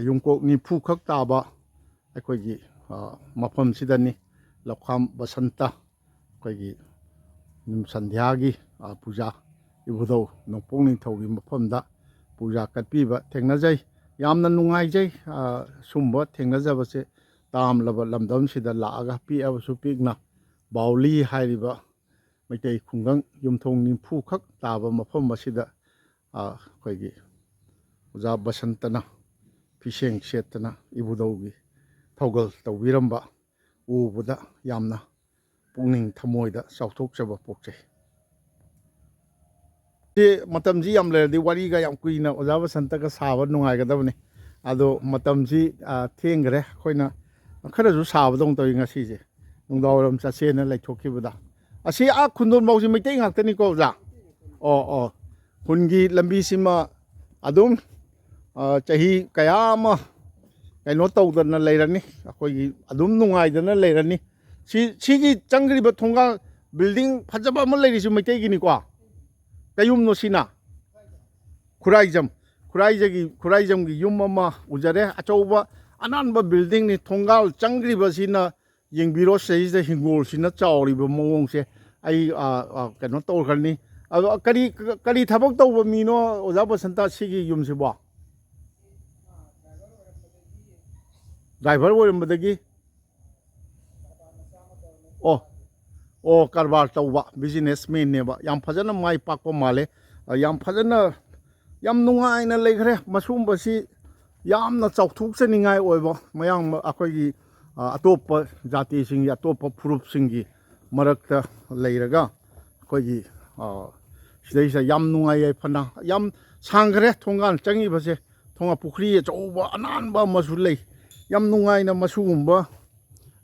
ꯌꯨꯝꯀꯣꯛ ꯅꯤꯐꯨꯈꯛ ꯇꯥꯕ ꯑꯩꯈꯣꯏꯒꯤ ꯃꯐꯝꯁꯤꯗꯅꯤ ꯂꯧꯈꯥꯝ ꯕꯁꯟꯇ ꯑꯩꯈꯣꯏꯒꯤ ꯁꯟꯙ꯭ꯌꯥꯒꯤ ꯄꯨꯖꯥ ꯏꯕꯨꯙꯧ ꯅꯣꯡꯄꯣꯛ ꯅꯤꯡꯊꯧꯒꯤ ꯃꯐꯝꯗ ꯄꯨꯖꯥ ꯀꯠꯄꯤꯕ ꯊꯦꯡꯅꯖꯩ ꯌꯥꯝꯅ ꯅꯨꯡꯉꯥꯏꯖꯩ ꯁꯨꯝꯕ ꯊꯦꯡꯅꯖꯕꯁꯦ ꯇꯥꯝꯂꯕ ꯂꯝꯗꯝꯁꯤꯗ ꯂꯥꯛꯑꯒ ꯄꯤꯛꯑꯕꯁꯨ ꯄꯤꯛꯅ ꯕꯥꯎꯂꯤ ꯍꯥꯏꯔꯤꯕ ꯃꯩꯇꯩ ꯈꯨꯡꯒꯪ ꯌꯨꯝꯊꯣꯡ ꯅꯤꯐꯨꯈꯛ ꯇꯥꯕ ꯃꯐꯝ ꯑꯁꯤꯗ ꯑꯩꯈꯣꯏꯒꯤ ꯑꯣꯖꯥ ꯕꯁꯟꯇꯅ ꯐꯤꯁꯦꯡ ꯁꯦꯠꯇꯅ ꯏꯕꯨꯙꯧꯒꯤ ꯊꯧꯒꯜ ꯇꯧꯕꯤꯔꯝꯕ ꯎꯕꯗ ꯌꯥꯝꯅ ꯄꯨꯛꯅꯤꯡ ꯊꯃꯣꯏꯗ ꯆꯥꯎꯊꯣꯛꯆꯕ ꯄꯣꯛꯆꯩ ꯃꯇꯝꯁꯤ ꯌꯥꯝ ꯂꯩꯔꯗꯤ ꯋꯥꯔꯤꯒ ꯌꯥꯝ ꯀꯨꯏꯅ ꯑꯣꯖꯥ ꯕꯁꯟꯇꯒ ꯁꯥꯕ ꯅꯨꯡꯉꯥꯏꯒꯗꯕꯅꯤ ꯑꯗꯣ ꯃꯇꯝꯁꯤ ꯊꯦꯡꯈ꯭ꯔꯦ ꯑꯩꯈꯣꯏꯅ ꯈꯔꯁꯨ ꯁꯥꯕꯗꯧꯅ ꯇꯧꯋꯤ ꯉꯁꯤꯁꯦ ꯅꯨꯡꯗꯥꯡꯋꯥꯏꯔꯝ ꯆꯠꯁꯦꯅ ꯂꯩꯊꯣꯛꯈꯤꯕꯗ ꯑꯁꯤ ꯈꯨꯟꯗꯣꯟꯐꯥꯎꯁꯤ ꯃꯩꯇꯩ ꯉꯥꯛꯇꯅꯤꯀꯣ ꯑꯣꯖꯥ ꯑꯣ ꯈꯨꯟꯒꯤ ꯂꯝꯕꯤꯁꯤꯃ ꯑꯗꯨꯝ ꯆꯍꯤ ꯀꯌꯥ ꯑꯃ ꯀꯩꯅꯣ ꯇꯧꯗꯅ ꯂꯩꯔꯅꯤ ꯑꯩꯈꯣꯏꯒꯤ ꯑꯗꯨꯝ ꯅꯨꯡꯉꯥꯏꯗꯅ ꯂꯩꯔꯅꯤ ꯁꯤꯒꯤ ꯆꯪꯈ꯭ꯔꯤꯕ ꯊꯣꯡꯒꯥꯜ ꯕꯤꯜꯗꯤꯡ ꯐꯖꯕ ꯑꯃ ꯂꯩꯔꯤꯁꯤ ꯃꯩꯇꯩꯒꯤꯅꯤꯀꯣ ꯀꯌꯨꯝꯅꯣ ꯁꯤꯅ ꯈꯨꯔꯥꯏꯖꯝꯒꯤ ꯌꯨꯝ ꯑꯃ ꯎꯖꯔꯦ ꯑꯆꯧꯕ ꯑꯅꯥꯟꯕ ꯕꯤꯜꯗꯤꯡꯅꯤ ꯊꯣꯡꯒꯥꯜ ꯆꯪꯈ꯭ꯔꯤꯕꯁꯤꯅ ꯌꯦꯡꯕꯤꯔꯣ ꯁꯤꯗꯩꯁꯤꯗ ꯍꯤꯡꯒꯣꯜꯁꯤꯅ ꯆꯥꯎꯔꯤꯕ ꯃꯑꯣꯡꯁꯦ ꯑꯩ ꯀꯩꯅꯣ ꯇꯧꯈ꯭ꯔꯅꯤ ꯑꯗꯣ ꯀꯔꯤ ꯊꯕꯛ ꯇꯧꯕ ꯃꯤꯅꯣ ꯑꯣꯖꯥ ꯕꯁꯟꯇ ꯁꯤꯒꯤ ꯌꯨꯝꯁꯤꯕꯣ ꯗ꯭ꯔꯥꯏꯚꯔ ꯑꯣꯏꯔꯝꯕꯗꯒꯤ ꯀꯔꯕꯥꯔ ꯇꯧꯕ ꯕꯤꯖꯤꯅꯦꯁꯃꯦꯟꯅꯦꯕ ꯌꯥꯝ ꯐꯖꯅ ꯃꯥꯏ ꯄꯥꯛꯄ ꯃꯥꯜꯂꯦ ꯌꯥꯝ ꯐꯖꯅ ꯌꯥꯝ ꯅꯨꯡꯉꯥꯏꯅ ꯂꯩꯈ꯭ꯔꯦ ꯃꯁꯨꯝꯕꯁꯤ ꯌꯥꯝꯅ ꯆꯥꯎꯊꯣꯛꯆꯅꯤꯡꯉꯥꯏ ꯑꯣꯏꯕ ꯃꯌꯥꯝ ꯑꯩꯈꯣꯏꯒꯤ ꯑꯇꯣꯞꯄ ꯖꯥꯇꯤꯁꯤꯡꯒꯤ ꯑꯇꯣꯞꯄ ꯐꯨꯔꯨꯞꯁꯤꯡꯒꯤ ꯃꯔꯛꯇ ꯂꯩꯔꯒ ꯑꯩꯈꯣꯏꯒꯤ ꯁꯤꯗꯩꯁꯤꯗ ꯌꯥꯝ ꯅꯨꯡꯉꯥꯏ ꯌꯥꯏꯐꯅ ꯌꯥꯝ ꯁꯥꯡꯈ꯭ꯔꯦ ꯊꯣꯡꯒꯥꯟ ꯆꯪꯉꯤꯕꯁꯦ ꯄꯨꯈ꯭ꯔꯤ ꯑꯆꯧꯕ ꯑꯅꯥꯟꯕ ꯑꯃꯁꯨ ꯂꯩ ꯌꯥꯝ ꯅꯨꯡꯉꯥꯏꯅ ꯃꯁꯤꯒꯨꯝꯕ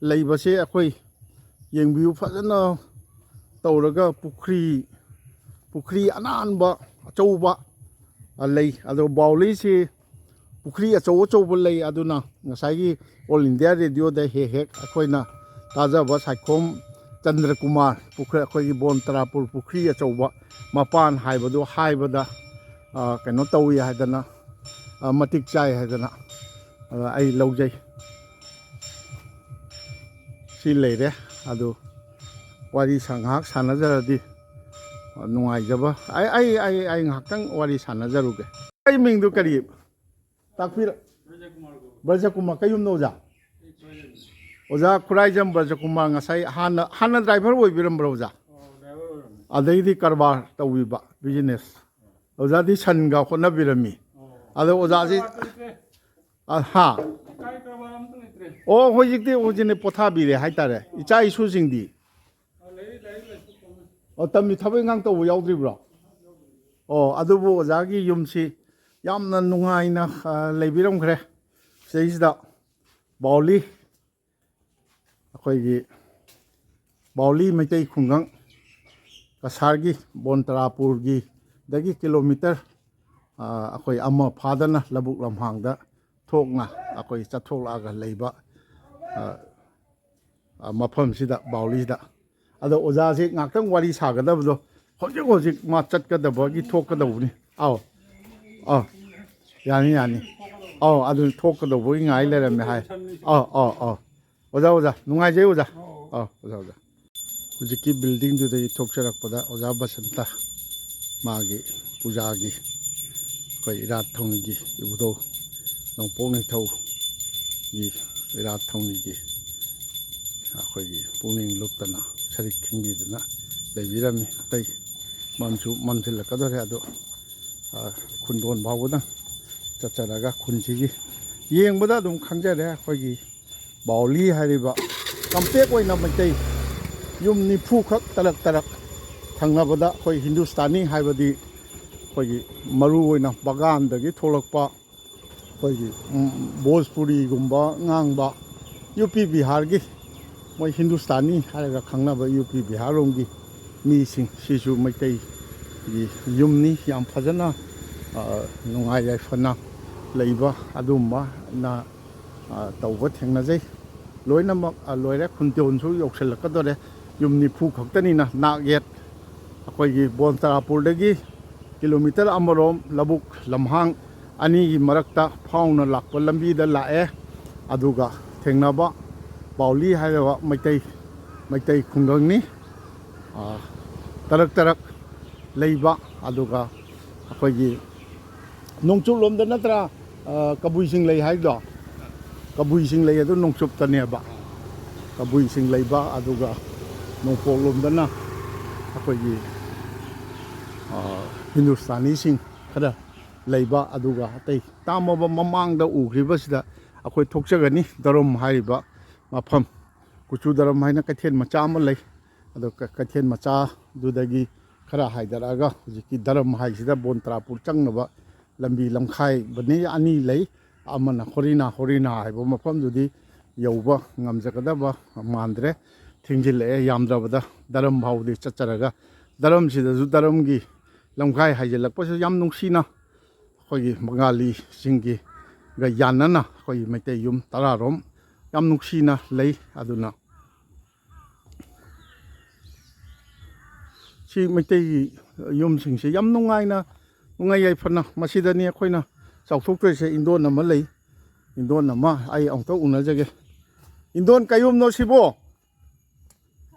ꯂꯩꯕꯁꯦ ꯑꯩꯈꯣꯏ ꯌꯦꯡꯕꯤꯌꯨ ꯐꯖꯅ ꯇꯧꯔꯒ ꯄꯨꯈ꯭ꯔꯤ ꯑꯅꯥꯟꯕ ꯑꯆꯧꯕ ꯂꯩ ꯑꯗꯣ ꯕꯥꯎꯂꯤꯁꯤ ꯄꯨꯈ꯭ꯔꯤ ꯑꯆꯧꯕ ꯂꯩ ꯑꯗꯨꯅ ꯉꯁꯥꯏꯒꯤ ꯑꯣꯜ ꯏꯟꯗꯤꯌꯥ ꯔꯦꯗꯤꯑꯣꯗ ꯍꯦꯛ ꯑꯩꯈꯣꯏꯅ ꯇꯥꯖꯕ ꯁꯥꯏꯈꯣꯝ ꯆꯟꯗ꯭ꯔꯀꯨꯃꯥꯔ ꯑꯩꯈꯣꯏꯒꯤ ꯕꯣꯟ ꯇꯔꯥꯄꯨꯔ ꯄꯨꯈ꯭ꯔꯤ ꯑꯆꯧꯕ ꯃꯄꯥꯟ ꯍꯥꯏꯕꯗꯨ ꯍꯥꯏꯕꯗ ꯀꯩꯅꯣ ꯇꯧꯏ ꯍꯥꯏꯗꯅ ꯃꯇꯤꯛ ꯆꯥꯏ ꯍꯥꯏꯗꯅ ꯑꯩ ꯂꯧꯖꯩ ꯁꯤ ꯂꯩꯔꯦ ꯑꯗꯨ ꯋꯥꯔꯤ ꯉꯥꯏꯍꯥꯛ ꯁꯥꯟꯅꯖꯔꯗꯤ ꯅꯨꯡꯉꯥꯏꯖꯕ ꯑꯩ ꯉꯥꯏꯍꯥꯛꯇꯪ ꯋꯥꯔꯤ ꯁꯥꯟꯅꯖꯔꯨꯒꯦ ꯑꯩ ꯃꯤꯡꯗꯨ ꯀꯔꯤ ꯇꯥꯛꯄꯤꯔ ꯕ꯭ꯔꯖꯀꯨꯃꯥꯔ ꯀꯩꯌꯨꯝꯅꯣ ꯑꯣꯖꯥ ꯑꯣꯖꯥ ꯈꯨꯔꯥꯏꯖꯝ ꯕ꯭ꯔꯖꯀꯨꯃꯥꯔ ꯉꯁꯥꯏ ꯍꯥꯟꯅ ꯗ꯭ꯔꯥꯏꯚꯔ ꯑꯣꯏꯕꯤꯔꯝꯕ꯭ꯔꯣ ꯑꯣꯖꯥ ꯑꯗꯩꯗꯤ ꯀꯔꯕꯥꯔ ꯇꯧꯕꯤꯕ ꯕꯤꯖꯤꯅꯦꯁ ꯑꯣꯖꯥꯗꯤ ꯁꯟꯒ ꯍꯣꯠꯅꯕꯤꯔꯝꯃꯤ ꯑꯗꯣ ꯑꯣꯖꯥꯁꯤ ꯍꯧꯖꯤꯛꯇꯤ ꯄꯣꯊꯥꯕꯤꯔꯦ ꯍꯥꯏꯇꯥꯔꯦ ꯏꯆꯥ ꯏꯁꯨꯁꯤꯡꯗꯤ ꯇꯝꯕꯤ ꯊꯕꯛ ꯏꯪꯈꯥꯡ ꯇꯧꯕ ꯌꯥꯎꯗ꯭ꯔꯤꯕ꯭ꯔꯣ ꯑꯗꯨꯕꯨ ꯑꯣꯖꯥꯒꯤ ꯌꯨꯝꯁꯤ ꯌꯥꯝꯅ ꯅꯨꯡꯉꯥꯏꯅ ꯂꯩꯕꯤꯔꯝꯈ꯭ರೆ ꯁꯤꯗꯩꯁꯤꯗ ꯕꯥꯎꯂꯤ ꯑꯩꯈꯣꯏꯒꯤ ꯕꯥꯎꯂꯤ ꯃꯩꯇꯩ ꯈꯨꯡꯒꯪ ꯀꯁꯥꯔꯒꯤ ꯕꯣꯟ ꯇꯔꯥꯄꯨꯔꯒꯤ ꯗꯒꯤ ꯀꯤꯂꯣꯃꯤꯇꯔ ꯑꯩꯈꯣꯏ ꯑꯃ ꯐꯥꯗꯅ ꯂꯧꯕꯨꯛ ꯂꯝꯍꯥꯡꯗ ꯊꯣꯛꯅ ꯑꯩꯈꯣꯏ ꯆꯠꯊꯣꯛꯂꯛꯑꯒ ꯂꯩꯕ ꯃꯐꯝꯁꯤꯗ ꯕꯥꯎꯂꯤꯁꯤꯗ ꯑꯗꯣ ꯑꯣꯖꯥꯁꯤ ꯉꯥꯛꯇꯪ ꯋꯥꯔꯤ ꯁꯥꯒꯗꯕꯗꯣ ꯍꯧꯖꯤꯛ ꯃꯥ ꯆꯠꯀꯗꯕꯒꯤ ꯊꯣꯛꯀꯗꯧꯕꯅꯤ ꯌꯥꯅꯤ ꯑꯗꯨ ꯊꯣꯛꯀꯗꯧꯕꯒꯤ ꯉꯥꯏ ꯂꯩꯔꯝꯃꯦ ꯍꯥꯏ ꯑꯣꯖꯥ ꯅꯨꯡꯉꯥꯏꯖꯩ ꯑꯣꯖꯥ ꯑꯣꯖꯥ ꯍꯧꯖꯤꯛꯀꯤ ꯕꯤꯜꯗꯤꯡꯗꯨꯗꯒꯤ ꯊꯣꯛꯆꯔꯛꯄꯗ ꯑꯣꯖꯥ ꯕꯁꯟꯇ ꯃꯥꯒꯤ ꯄꯨꯖꯥꯒꯤ ꯑꯩꯈꯣꯏ ꯏꯔꯥꯠ ꯊꯧꯅꯤꯒꯤ ꯏꯕꯨꯙꯧ ꯅꯣꯡꯄꯣꯛ ꯅꯤꯡꯊꯧꯒꯤ ꯏꯔꯥꯠ ꯊꯧꯅꯤꯒꯤ ꯑꯩꯈꯣꯏꯒꯤ ꯄꯨꯛꯅꯤꯡ ꯂꯨꯞꯇꯅ ꯁꯔꯤꯛ ꯈꯤꯟꯕꯤꯗꯅ ꯂꯩꯕꯤꯔꯝꯃꯤ ꯑꯇꯩ ꯃꯝꯁꯤꯜꯂꯛꯀꯗꯧꯔꯦ ꯑꯗꯣ ꯈꯨꯟꯗꯣꯟ ꯐꯥꯎꯕꯗꯪ ꯆꯠꯆꯔꯒ ꯈꯨꯟꯁꯤꯒꯤ ꯌꯦꯡꯕꯗ ꯑꯗꯨꯝ ꯈꯪꯖꯔꯦ ꯑꯩꯈꯣꯏꯒꯤ ꯕꯥꯎꯂꯤ ꯍꯥꯏꯔꯤꯕ ꯀꯝꯄꯦꯛ ꯑꯣꯏꯅ ꯃꯩꯇꯩ ꯌꯨꯝ 90 ꯇꯔꯛ ꯊꯪꯅꯕꯗ ꯑꯩꯈꯣꯏ ꯍꯤꯟꯗꯨꯁꯇꯥꯅꯤ ꯍꯥꯏꯕꯗꯤ ꯑꯩꯈꯣꯏꯒꯤ ꯃꯔꯨ ꯑꯣꯏꯅ ꯕꯒꯥꯟꯗꯒꯤ ꯊꯣꯛꯂꯛꯄ ꯑꯩꯈꯣꯏꯒꯤ ꯚꯣꯖꯄꯨꯔꯤꯒꯨꯝꯕ ꯉꯥꯡꯕ ꯌꯨ ꯄꯤ ꯕꯤꯍꯥꯔꯒꯤ ꯃꯣꯏ ꯍꯤꯟꯗꯨꯁꯇꯥꯅꯤ ꯍꯥꯏꯔꯒ ꯈꯪꯅꯕ ꯌꯨ ꯄꯤ ꯕꯤꯍꯥꯔꯔꯣꯝꯒꯤ ꯃꯤꯁꯤꯡ ꯁꯤꯁꯨ ꯃꯩꯇꯩꯒꯤ ꯌꯨꯝꯅꯤ ꯌꯥꯝ ꯐꯖꯅ ꯅꯨꯡꯉꯥꯏ ꯌꯥꯏꯐꯅ ꯂꯩꯕ ꯑꯗꯨꯝꯕꯅ ꯇꯧꯕ ꯊꯦꯡꯅꯖꯩ ꯂꯣꯏꯅꯃꯛ ꯂꯣꯏꯔꯦ ꯈꯨꯟꯇꯣꯟꯁꯨ ꯌꯧꯁꯤꯜꯂꯛꯀꯗꯣꯔꯦ ꯌꯨꯝ 90 ꯈꯛꯇꯅꯤꯅ ꯅꯥꯛ ꯌꯦꯠ ꯑꯩꯈꯣꯏꯒꯤ ꯕꯣꯟ ꯇꯔꯥꯄꯨꯔꯗꯒꯤ ꯀꯤꯂꯣꯃꯤꯇꯔ ꯑꯃꯔꯣꯝ ꯂꯧꯕꯨꯛ ꯂꯝꯍꯥꯡ ꯑꯅꯤꯒꯤ ꯃꯔꯛꯇ ꯐꯥꯎꯅ ꯂꯥꯛꯄ ꯂꯝꯕꯤꯗ ꯂꯥꯛꯑꯦ ꯑꯗꯨꯒ ꯊꯦꯡꯅꯕ ꯕꯥꯎꯂꯤ ꯍꯥꯏꯔꯤꯕ ꯃꯩꯇꯩ ꯈꯨꯡꯒꯪꯅꯤ ꯇꯔꯛ ꯂꯩꯕ ꯑꯗꯨꯒ ꯑꯩꯈꯣꯏꯒꯤ ꯅꯣꯡꯆꯨꯞ ꯂꯣꯝꯗ ꯅꯠꯇ꯭ꯔꯥ ꯀꯕꯨꯏꯁꯤꯡ ꯂꯩ ꯍꯥꯏꯗꯣ ꯀꯕꯨꯏꯁꯤꯡ ꯂꯩ ꯑꯗꯨ ꯅꯣꯡꯆꯨꯞꯇꯅꯦꯕ ꯀꯕꯨꯏꯁꯤꯡ ꯂꯩꯕ ꯑꯗꯨꯒ ꯅꯣꯡꯄꯣꯛ ꯂꯣꯝꯗꯅ ꯑꯩꯈꯣꯏꯒꯤ ꯍꯤꯟꯗꯨꯁꯇꯥꯅꯤꯁꯤꯡ ꯈꯔ ꯂꯩꯕ ꯑꯗꯨꯒ ꯑꯇꯩ ꯇꯥꯝꯃꯕ ꯃꯃꯥꯡꯗ ꯎꯈ꯭ꯔꯤꯕꯁꯤꯗ ꯑꯩꯈꯣꯏ ꯊꯣꯛꯆꯒꯅꯤ ꯗꯔꯝ ꯍꯥꯏꯔꯤꯕ ꯃꯐꯝ ꯀꯨꯆꯨ ꯗꯔꯝ ꯍꯥꯏꯅ ꯀꯩꯊꯦꯜ ꯃꯆꯥ ꯑꯃ ꯂꯩ ꯑꯗꯣ ꯀꯩꯊꯦꯜ ꯃꯆꯥꯗꯨꯗꯒꯤ ꯈꯔ ꯍꯥꯏꯊꯔꯛꯑꯒ ꯍꯧꯖꯤꯛꯀꯤ ꯗꯔꯝ ꯍꯥꯏꯁꯤꯗ ꯕꯣꯟ ꯇꯔꯥꯄꯨꯔ ꯆꯪꯅꯕ ꯂꯝꯕꯤ ꯂꯝꯈꯥꯏꯕꯅꯤ ꯑꯅꯤ ꯂꯩ ꯑꯃꯅ ꯍꯣꯔꯤꯅꯥ ꯍꯥꯏꯕ ꯃꯐꯝꯗꯨꯗꯤ ꯌꯧꯕ ꯉꯝꯖꯒꯗꯕ ꯃꯥꯟꯗ꯭ꯔꯦ ꯊꯦꯡꯖꯤꯜꯂꯛꯑꯦ ꯌꯥꯝꯗ꯭ꯔꯕꯗ ꯗꯔꯝ ꯐꯥꯎꯗꯤ ꯆꯠꯆꯔꯒ ꯗꯔꯝꯁꯤꯗꯁꯨ ꯗꯔꯝꯒꯤ ꯂꯝꯈꯥꯏ ꯍꯥꯏꯖꯤꯜꯂꯛꯄꯁꯨ ꯌꯥꯝ ꯅꯨꯡꯁꯤꯅ ꯑꯩꯈꯣꯏꯒꯤ ꯕꯪꯒꯥꯂꯤꯁꯤꯡꯒꯤꯒ ꯌꯥꯟꯅꯅ ꯑꯩꯈꯣꯏꯒꯤ ꯃꯩꯇꯩ ꯌꯨꯝ 10 ꯌꯥꯝ ꯅꯨꯡꯁꯤꯅ ꯂꯩ ꯑꯗꯨꯅ ꯁꯤ ꯃꯩꯇꯩꯒꯤ ꯌꯨꯝꯁꯤꯡꯁꯦ ꯌꯥꯝ ꯅꯨꯡꯉꯥꯏ ꯌꯥꯏꯐꯅ ꯃꯁꯤꯗꯅꯤ ꯑꯩꯈꯣꯏꯅ ꯆꯥꯎꯊꯣꯛꯇꯣꯏꯁꯦ ꯏꯟꯗꯣꯟ ꯑꯃ ꯂꯩ ꯏꯟꯗꯣꯟ ꯑꯃ ꯑꯩ ꯑꯃꯨꯛꯇ ꯎꯅꯖꯒꯦ ꯏꯟꯗꯣꯟ ꯀꯩꯌꯨꯝꯅꯣ ꯁꯤꯕꯣ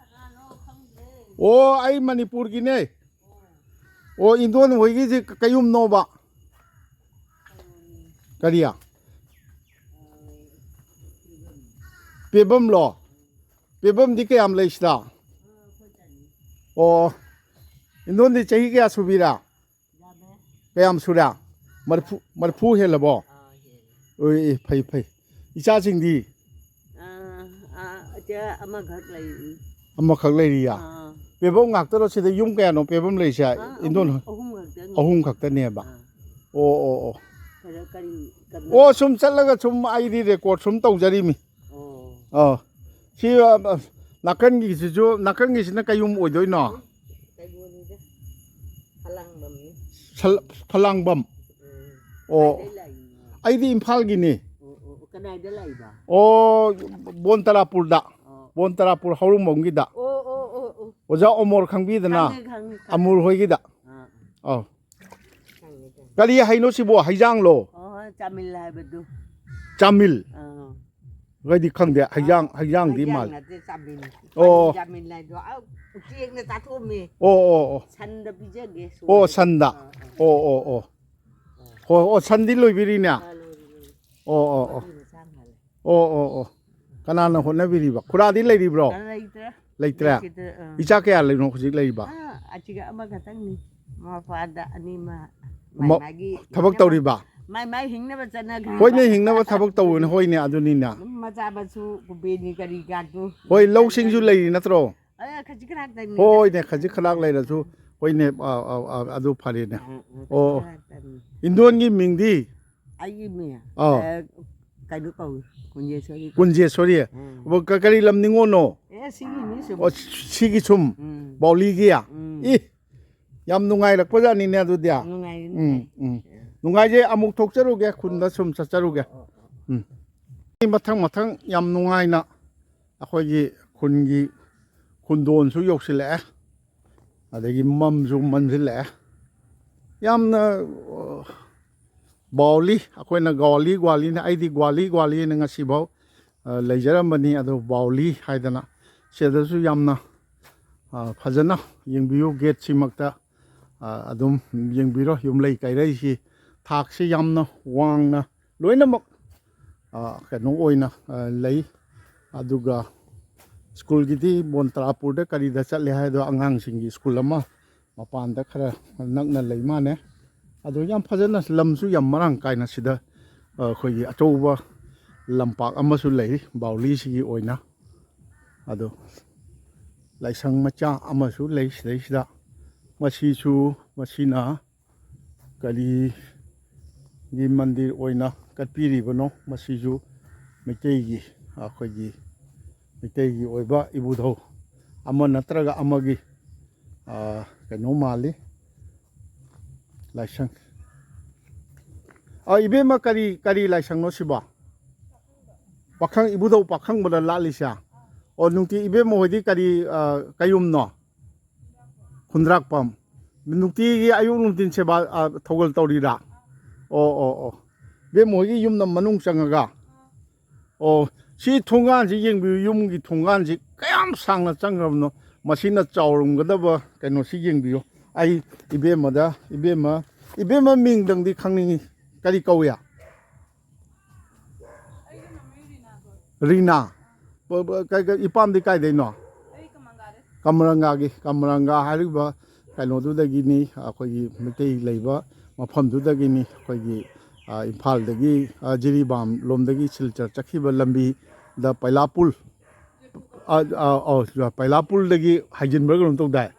ꯑꯣ ꯑꯩ ꯃꯅꯤꯄꯨꯔꯒꯤꯅꯦ ꯑꯣ ꯏꯟꯗꯣꯟ ꯍꯣꯏꯒꯤꯁꯤ ꯀꯩꯌꯨꯝꯅꯣꯕ ꯀꯔꯤ ꯄꯦꯕꯝꯂꯣ ꯄꯦꯕꯝꯗꯤ ꯀꯌꯥꯝ ꯂꯩ ꯁꯤꯗ ꯑꯣ ꯏꯟꯗꯣꯟꯗꯤ ꯆꯍꯤ ꯀꯌꯥ ꯁꯨꯕꯤꯔꯥ ꯀꯌꯥꯝ ꯁꯨꯔꯦ ꯃꯔꯐꯨ ꯍꯦꯜꯂꯕꯣ ꯐꯩ ꯐꯩ ꯏꯆꯥꯁꯤꯡꯗꯤ ꯑꯃꯈꯛ ꯂꯩꯔꯤꯌꯥ ꯄꯦꯕꯝ ꯉꯥꯛꯇꯔꯣ ꯁꯤꯗ ꯌꯨꯝ ꯀꯌꯥꯅꯣ ꯄꯦꯕꯝ ꯂꯩꯁꯦ ꯏꯟꯗꯣꯟ ꯑꯍꯨꯝ ꯈꯛꯇꯅꯦꯕ ꯑꯣ ꯁꯨꯝ ꯆꯠꯂꯒ ꯁꯨꯝ ꯑꯩꯗꯤ ꯔꯦꯀꯣꯔꯠ ꯁꯨꯝ ꯇꯧꯖꯔꯤꯃꯤ ꯁꯤ ꯅꯥꯀꯟꯒꯤꯁꯤꯅ ꯀꯩꯌꯨꯝ ꯑꯣꯏꯗꯣꯏꯅꯣ ꯐꯂꯥꯡꯕꯝ ꯑꯣ ꯑꯩꯗꯤ ꯏꯝꯐꯥꯜꯒꯤꯅꯤ ꯀꯗꯥꯏꯗ ꯂꯩꯕ ꯑꯣ ꯕꯣꯟ ꯇꯔꯥꯄꯨꯔꯗ ꯕꯣꯟ ꯇꯔꯥꯄꯨꯔ ꯍꯧꯔꯨꯡꯕꯝꯒꯤꯗ ꯑꯣꯖꯥ ꯑꯣꯃꯣꯔ ꯈꯪꯕꯤꯗꯅ ꯑꯃꯨꯔ ꯍꯣꯏꯒꯤꯗ ꯀꯔꯤ ꯍꯩꯅꯣ ꯁꯤꯕꯣ ꯍꯩꯖꯥꯡꯂꯣ ꯆꯥꯃꯤꯜ ꯍꯥꯏꯕꯗꯨ ꯆꯥꯃꯤꯜ ꯀꯩꯗꯤ ꯈꯪꯗꯦ ꯍꯩꯖꯥꯡꯗꯤ ꯃꯥꯜꯂꯦ ꯑꯣ ꯎꯆꯦꯛꯅ ꯆꯥꯊꯣꯛꯑꯝꯃꯤ ꯑꯣ ꯁꯟꯗ ꯄꯤꯖꯒꯦ ꯑꯣ ꯁꯟꯗ ꯑꯣ ꯁꯟꯗꯤ ꯂꯣꯏꯕꯤꯔꯤꯅꯦ ꯑꯣ ꯀꯅꯥꯅ ꯍꯣꯠꯅꯕꯤꯔꯤꯕ ꯈꯨꯔꯥꯗꯤ ꯂꯩꯔꯤꯕ꯭ꯔꯣ ꯂꯩꯇ꯭ꯔꯦ ꯏꯆꯥ ꯀꯌꯥ ꯂꯩꯅꯣ ꯍꯧꯖꯤꯛ ꯂꯩꯔꯤꯕ ꯑꯁꯤꯒ ꯑꯃꯈꯛꯇꯪꯅꯤ ꯃꯄꯥꯗ ꯑꯅꯤꯃ ꯊꯕꯛ ꯇꯧꯔꯤꯕ ꯃꯥꯏ ꯍꯤꯡꯅꯕ ꯆꯠꯅꯈ꯭ꯔꯦ ꯍꯣꯏꯅꯦ ꯍꯤꯡꯅꯕ ꯊꯕꯛ ꯇꯧꯋꯦꯅꯦ ꯍꯣꯏꯅꯦ ꯑꯗꯨꯅꯤꯅ ꯃꯆꯥ ꯃꯁꯨ ꯀꯨꯝꯄꯦꯅꯤ ꯀꯔꯤ ꯀꯥꯗꯨ ꯍꯣꯏ ꯂꯧꯁꯤꯡꯁꯨ ꯂꯩꯔꯤ ꯅꯠꯇ꯭ꯔꯣ ꯈꯖꯤꯛ ꯈꯔꯥꯛꯇꯅꯤ ꯍꯣꯏꯅꯦ ꯈꯖꯤꯛ ꯈꯔꯥꯛ ꯂꯩꯔꯁꯨ ꯍꯣꯏꯅꯦ ꯑꯗꯨ ꯐꯔꯦꯅꯦ ꯑꯣ ꯏꯟꯗꯣꯟꯒꯤ ꯃꯤꯡꯗꯤ ꯑꯩꯒꯤ ꯃꯤꯡ ꯀꯩꯅꯣ ꯀꯧꯏ ꯀꯨꯟꯖꯦꯁꯣꯔꯤ ꯀꯔꯤ ꯂꯝ ꯅꯤꯉꯣꯅꯣ ꯁꯤꯒꯤꯅꯤ ꯁꯨꯝ ꯁꯤꯒꯤ ꯁꯨꯝ ꯕꯥꯎꯂꯤꯒꯤ ꯌꯥꯝ ꯅꯨꯡꯉꯥꯏꯔꯛꯄꯖꯥꯠꯅꯤꯅꯦ ꯑꯗꯨꯗꯤ ꯅꯨꯡꯉꯥꯏꯖꯩ ꯑꯃꯨꯛ ꯊꯣꯛꯆꯔꯨꯒꯦ ꯈꯨꯟꯗ ꯁꯨꯝ ꯆꯠꯆꯔꯨꯒꯦ ꯃꯊꯪ ꯌꯥꯝ ꯅꯨꯡꯉꯥꯏꯅ ꯑꯩꯈꯣꯏꯒꯤ ꯈꯨꯟꯒꯤ ꯈꯨꯟꯗꯣꯟꯁꯨ ꯌꯧꯁꯤꯜꯂꯛꯑꯦ ꯑꯗꯒꯤ ꯃꯝꯁꯨ ꯃꯝꯁꯤꯜꯂꯛꯑꯦ ꯌꯥꯝꯅ ꯕꯥꯎꯂꯤ ꯑꯩꯈꯣꯏꯅ ꯒ꯭ꯋꯥꯂꯤꯅ ꯑꯩꯗꯤ ꯒ꯭ꯋꯥꯂꯤꯅ ꯉꯁꯤꯐꯥꯎ ꯂꯩꯖꯔꯝꯕꯅꯤ ꯑꯗꯨ ꯕꯥꯎꯂꯤ ꯍꯥꯏꯗꯅ ꯁꯤꯗꯁꯨ ꯌꯥꯝꯅ ꯐꯖꯅ ꯌꯦꯡꯕꯤꯌꯨ ꯒꯦꯠꯁꯤꯃꯛꯇ ꯑꯗꯨꯝ ꯌꯦꯡꯕꯤꯔꯣ ꯌꯨꯝꯂꯩ ꯀꯩꯔꯩꯁꯤ ꯊꯥꯛꯁꯤ ꯌꯥꯝꯅ ꯋꯥꯡꯅ ꯂꯣꯏꯅꯃꯛ ꯀꯩꯅꯣ ꯑꯣꯏꯅ ꯂꯩ ꯑꯗꯨꯒ ꯁ꯭ꯀꯨꯜꯒꯤꯗꯤ ꯕꯣꯟ ꯇꯔꯥꯄꯨꯔꯗ ꯀꯔꯤꯗ ꯆꯠꯂꯦ ꯍꯥꯏꯗꯣ ꯑꯉꯥꯡꯁꯤꯡꯒꯤ ꯁ꯭ꯀꯨꯜ ꯑꯃ ꯃꯄꯥꯟꯗ ꯈꯔ ꯅꯛꯅ ꯂꯩ ꯃꯥꯅꯦ ꯑꯗꯣ ꯌꯥꯝ ꯐꯖꯅ ꯂꯝꯁꯨ ꯌꯥꯝ ꯃꯔꯥꯡ ꯀꯥꯏꯅ ꯁꯤꯗ ꯑꯩꯈꯣꯏꯒꯤ ꯑꯆꯧꯕ ꯂꯝꯄꯥꯛ ꯑꯃꯁꯨ ꯂꯩ ꯕꯥꯎꯂꯤꯁꯤꯒꯤ ꯑꯣꯏꯅ ꯑꯗꯣ ꯂꯥꯏꯁꯪ ꯃꯆꯥ ꯑꯃꯁꯨ ꯂꯩ ꯁꯤꯗꯩꯁꯤꯗ ꯃꯁꯤꯅ ꯀꯔꯤꯒꯤ ꯃꯟꯗꯤꯔ ꯑꯣꯏꯅ ꯀꯠꯄꯤꯔꯤꯕꯅꯣ ꯃꯁꯤꯁꯨ ꯃꯩꯇꯩꯒꯤ ꯑꯩꯈꯣꯏꯒꯤ ꯃꯩꯇꯩꯒꯤ ꯑꯣꯏꯕ ꯏꯕꯨꯙꯧ ꯑꯃ ꯅꯠꯇ꯭ꯔꯒ ꯑꯃꯒꯤ ꯀꯩꯅꯣ ꯃꯥꯜꯂꯤ ꯂꯥꯏꯁꯪ ꯏꯕꯦꯝꯃ ꯀꯔꯤ ꯂꯥꯏꯁꯪꯅꯣ ꯁꯤꯕꯣ ꯄꯥꯈꯪ ꯏꯕꯨꯙꯧ ꯄꯥꯈꯪꯕꯗ ꯂꯥꯠꯂꯤꯁꯦ ꯅꯨꯡꯇꯤ ꯏꯕꯦꯝꯃ ꯍꯣꯏꯗꯤ ꯀꯩꯌꯨꯝꯅꯣ ꯈꯨꯟꯗ꯭ꯔꯥꯛꯄꯝ ꯅꯨꯡꯇꯤꯒꯤ ꯑꯌꯨꯛ ꯅꯨꯡꯊꯤꯟ ꯁꯦꯕꯥ ꯊꯧꯒꯜ ꯇꯧꯔꯤꯔꯥ ꯑꯣ ꯏꯕꯦꯝꯃ ꯍꯣꯏꯒꯤ ꯌꯨꯝꯗ ꯃꯅꯨꯡ ꯆꯪꯉꯒ ꯁꯤ ꯊꯣꯡꯒꯥꯟꯁꯤ ꯌꯦꯡꯕꯤꯌꯨ ꯌꯨꯝꯒꯤ ꯊꯣꯡꯒꯥꯟꯁꯤ ꯀꯌꯥꯝ ꯁꯥꯡꯅ ꯆꯪꯈ꯭ꯔꯕꯅꯣ ꯃꯁꯤꯅ ꯆꯥꯎꯔꯝꯒꯗꯕ ꯀꯩꯅꯣꯁꯤ ꯌꯦꯡꯕꯤꯌꯨ ꯑꯩ ꯏꯕꯦꯝꯃ ꯃꯤꯡꯗꯪꯗꯤ ꯈꯪꯅꯤꯡꯉꯤ ꯀꯔꯤ ꯀꯧꯏ ꯔꯤꯅꯥ ꯏꯄꯥꯝꯗꯤ ꯀꯥꯏꯗꯩꯅꯣ ꯀꯃꯔꯪꯒꯥ ꯍꯥꯏꯔꯤꯕ ꯀꯩꯅꯣꯗꯨꯗꯒꯤꯅꯤ ꯑꯩꯈꯣꯏꯒꯤ ꯃꯩꯇꯩ ꯂꯩꯕ ꯃꯐꯝꯗꯨꯗꯒꯤꯅꯤ ꯑꯩꯈꯣꯏꯒꯤ ꯏꯝꯐꯥꯜꯗꯒꯤ ꯖꯤꯔꯤꯕꯥꯝ ꯂꯣꯝꯗꯒꯤ ꯁꯤꯜꯆꯔ ꯆꯠꯈꯤꯕ ꯂꯝꯕꯤꯗ ꯄꯩꯂꯥꯄꯨꯜꯗꯒꯤ ꯍꯥꯏꯖꯤꯟꯕ꯭ꯔꯥ ꯀꯩꯅꯣꯝ ꯇꯧꯗꯥꯏ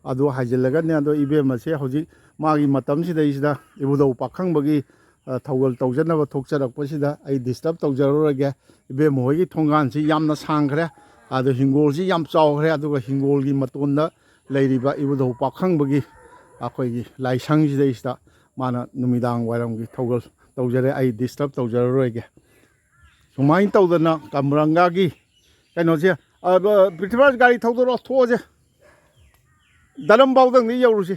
ꯑꯗꯨ ꯍꯥꯏꯖꯤꯜꯂꯒꯅꯦ ꯑꯗꯣ ꯏꯕꯦꯝꯃꯁꯦ ꯍꯧꯖꯤꯛ ꯃꯥꯒꯤ ꯃꯇꯝꯁꯤꯗꯩꯁꯤꯗ ꯏꯕꯨꯙꯧ ꯄꯥꯈꯪꯕꯒꯤ ꯊꯧꯒꯜ ꯇꯧꯖꯅꯕ ꯊꯣꯛꯆꯔꯛꯄꯁꯤꯗ ꯑꯩ ꯗꯤꯁꯇꯔꯕ ꯇꯧꯖꯔꯔꯣꯏꯒꯦ ꯏꯕꯦꯝꯃ ꯍꯣꯏꯒꯤ ꯊꯣꯡꯒꯥꯟꯁꯤ ꯌꯥꯝꯅ ꯁꯥꯡꯈ꯭ꯔꯦ ꯑꯗꯣ ꯍꯤꯡꯒꯣꯜꯁꯤ ꯌꯥꯝ ꯆꯥꯎꯈ꯭ꯔꯦ ꯑꯗꯨꯒ ꯍꯤꯡꯒꯣꯜꯒꯤ ꯃꯇꯣꯟꯗ ꯂꯩꯔꯤꯕ ꯏꯕꯨꯙꯧ ꯄꯥꯈꯪꯕꯒꯤ ꯑꯩꯈꯣꯏꯒꯤ ꯂꯥꯏꯁꯪꯁꯤꯗꯩꯁꯤꯗ ꯃꯥꯅ ꯅꯨꯃꯤꯗꯥꯡ ꯋꯥꯏꯔꯝꯒꯤ ꯊꯧꯒꯜ ꯇꯧꯖꯔꯦ ꯑꯩ ꯗꯤꯁꯇꯔꯕ ꯇꯧꯖꯔꯔꯣꯏꯒꯦ ꯁꯨꯃꯥꯏꯅ ꯇꯧꯗꯅ ꯀꯃꯔꯪꯒꯥꯒꯤ ꯀꯩꯅꯣꯁꯦ ꯄ꯭ꯔꯤꯊꯤꯕꯤꯔꯥꯖ ꯒꯥꯔꯤ ꯊꯧꯗꯣꯔꯛꯑꯣ ꯊꯣꯛꯑꯁꯦ ꯗꯔꯝꯐꯥꯎꯗꯪꯗꯤ ꯌꯧꯔꯨꯁꯤ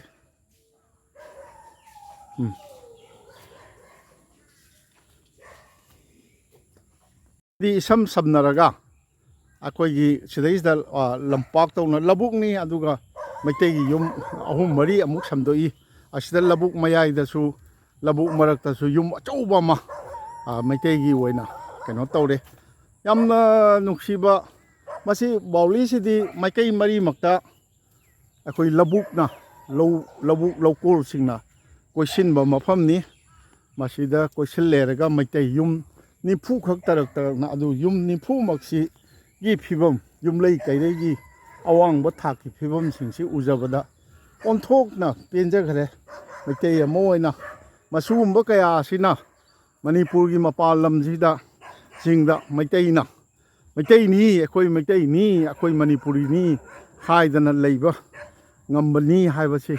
ꯏꯁꯝ ꯁꯝꯅꯔꯒ ꯑꯩꯈꯣꯏꯒꯤ ꯁꯤꯗꯩꯁꯤꯗ ꯂꯝꯄꯥꯛ ꯇꯧꯅ ꯂꯧꯕꯨꯛꯅꯤ ꯑꯗꯨꯒ ꯃꯩꯇꯩꯒꯤ ꯌꯨꯝ 3-4 ꯑꯃꯨꯛ ꯁꯝꯗꯣꯛꯏ ꯑꯁꯤꯗ ꯂꯧꯕꯨꯛ ꯃꯌꯥꯏꯗꯁꯨ ꯂꯧꯕꯨꯛ ꯃꯔꯛꯇꯁꯨ ꯌꯨꯝ ꯑꯆꯧꯕ ꯑꯃ ꯃꯩꯇꯩꯒꯤ ꯑꯣꯏꯅ ꯀꯩꯅꯣ ꯇꯧꯔꯦ ꯌꯥꯝꯅ ꯅꯨꯡꯁꯤꯕ ꯃꯁꯤ ꯕꯥꯎꯂꯤꯁꯤꯗꯤ ꯃꯥꯏꯀꯩ ꯃꯔꯤꯃꯛꯇ ꯑꯩꯈꯣꯏ ꯂꯧꯕꯨꯛꯅ ꯂꯧꯕꯨꯛ ꯂꯧꯀꯣꯜꯁꯤꯡꯅ ꯀꯣꯏꯁꯤꯟꯕ ꯃꯐꯝꯅꯤ ꯃꯁꯤꯗ ꯀꯣꯏꯁꯤꯜꯂꯦꯔꯒ ꯃꯩꯇꯩ ꯌꯨꯝ 90 ꯈꯛ ꯇꯔꯛꯅ ꯑꯗꯨ ꯌꯨꯝ 90ꯃꯛꯁꯤꯒꯤ ꯐꯤꯕꯝ ꯌꯨꯝꯂꯩ ꯀꯩꯔꯩꯒꯤ ꯑꯋꯥꯡꯕ ꯊꯥꯛꯀꯤ ꯐꯤꯕꯝꯁꯤꯡꯁꯤ ꯎꯖꯕꯗ ꯑꯣꯟꯊꯣꯛꯅ ꯄꯦꯟꯖꯈ꯭ꯔꯦ ꯃꯩꯇꯩ ꯑꯃ ꯑꯣꯏꯅ ꯃꯁꯤꯒꯨꯝꯕ ꯀꯌꯥ ꯑꯁꯤꯅ ꯃꯅꯤꯄꯨꯔꯒꯤ ꯃꯄꯥꯟ ꯂꯝꯁꯤꯗ ꯆꯤꯡꯗ ꯃꯩꯇꯩꯅꯤ ꯑꯩꯈꯣꯏ ꯃꯅꯤꯄꯨꯔꯤꯅꯤ ꯍꯥꯏꯗꯅ ꯂꯩꯕ ꯉꯝꯕꯅꯤ ꯍꯥꯏꯕꯁꯤ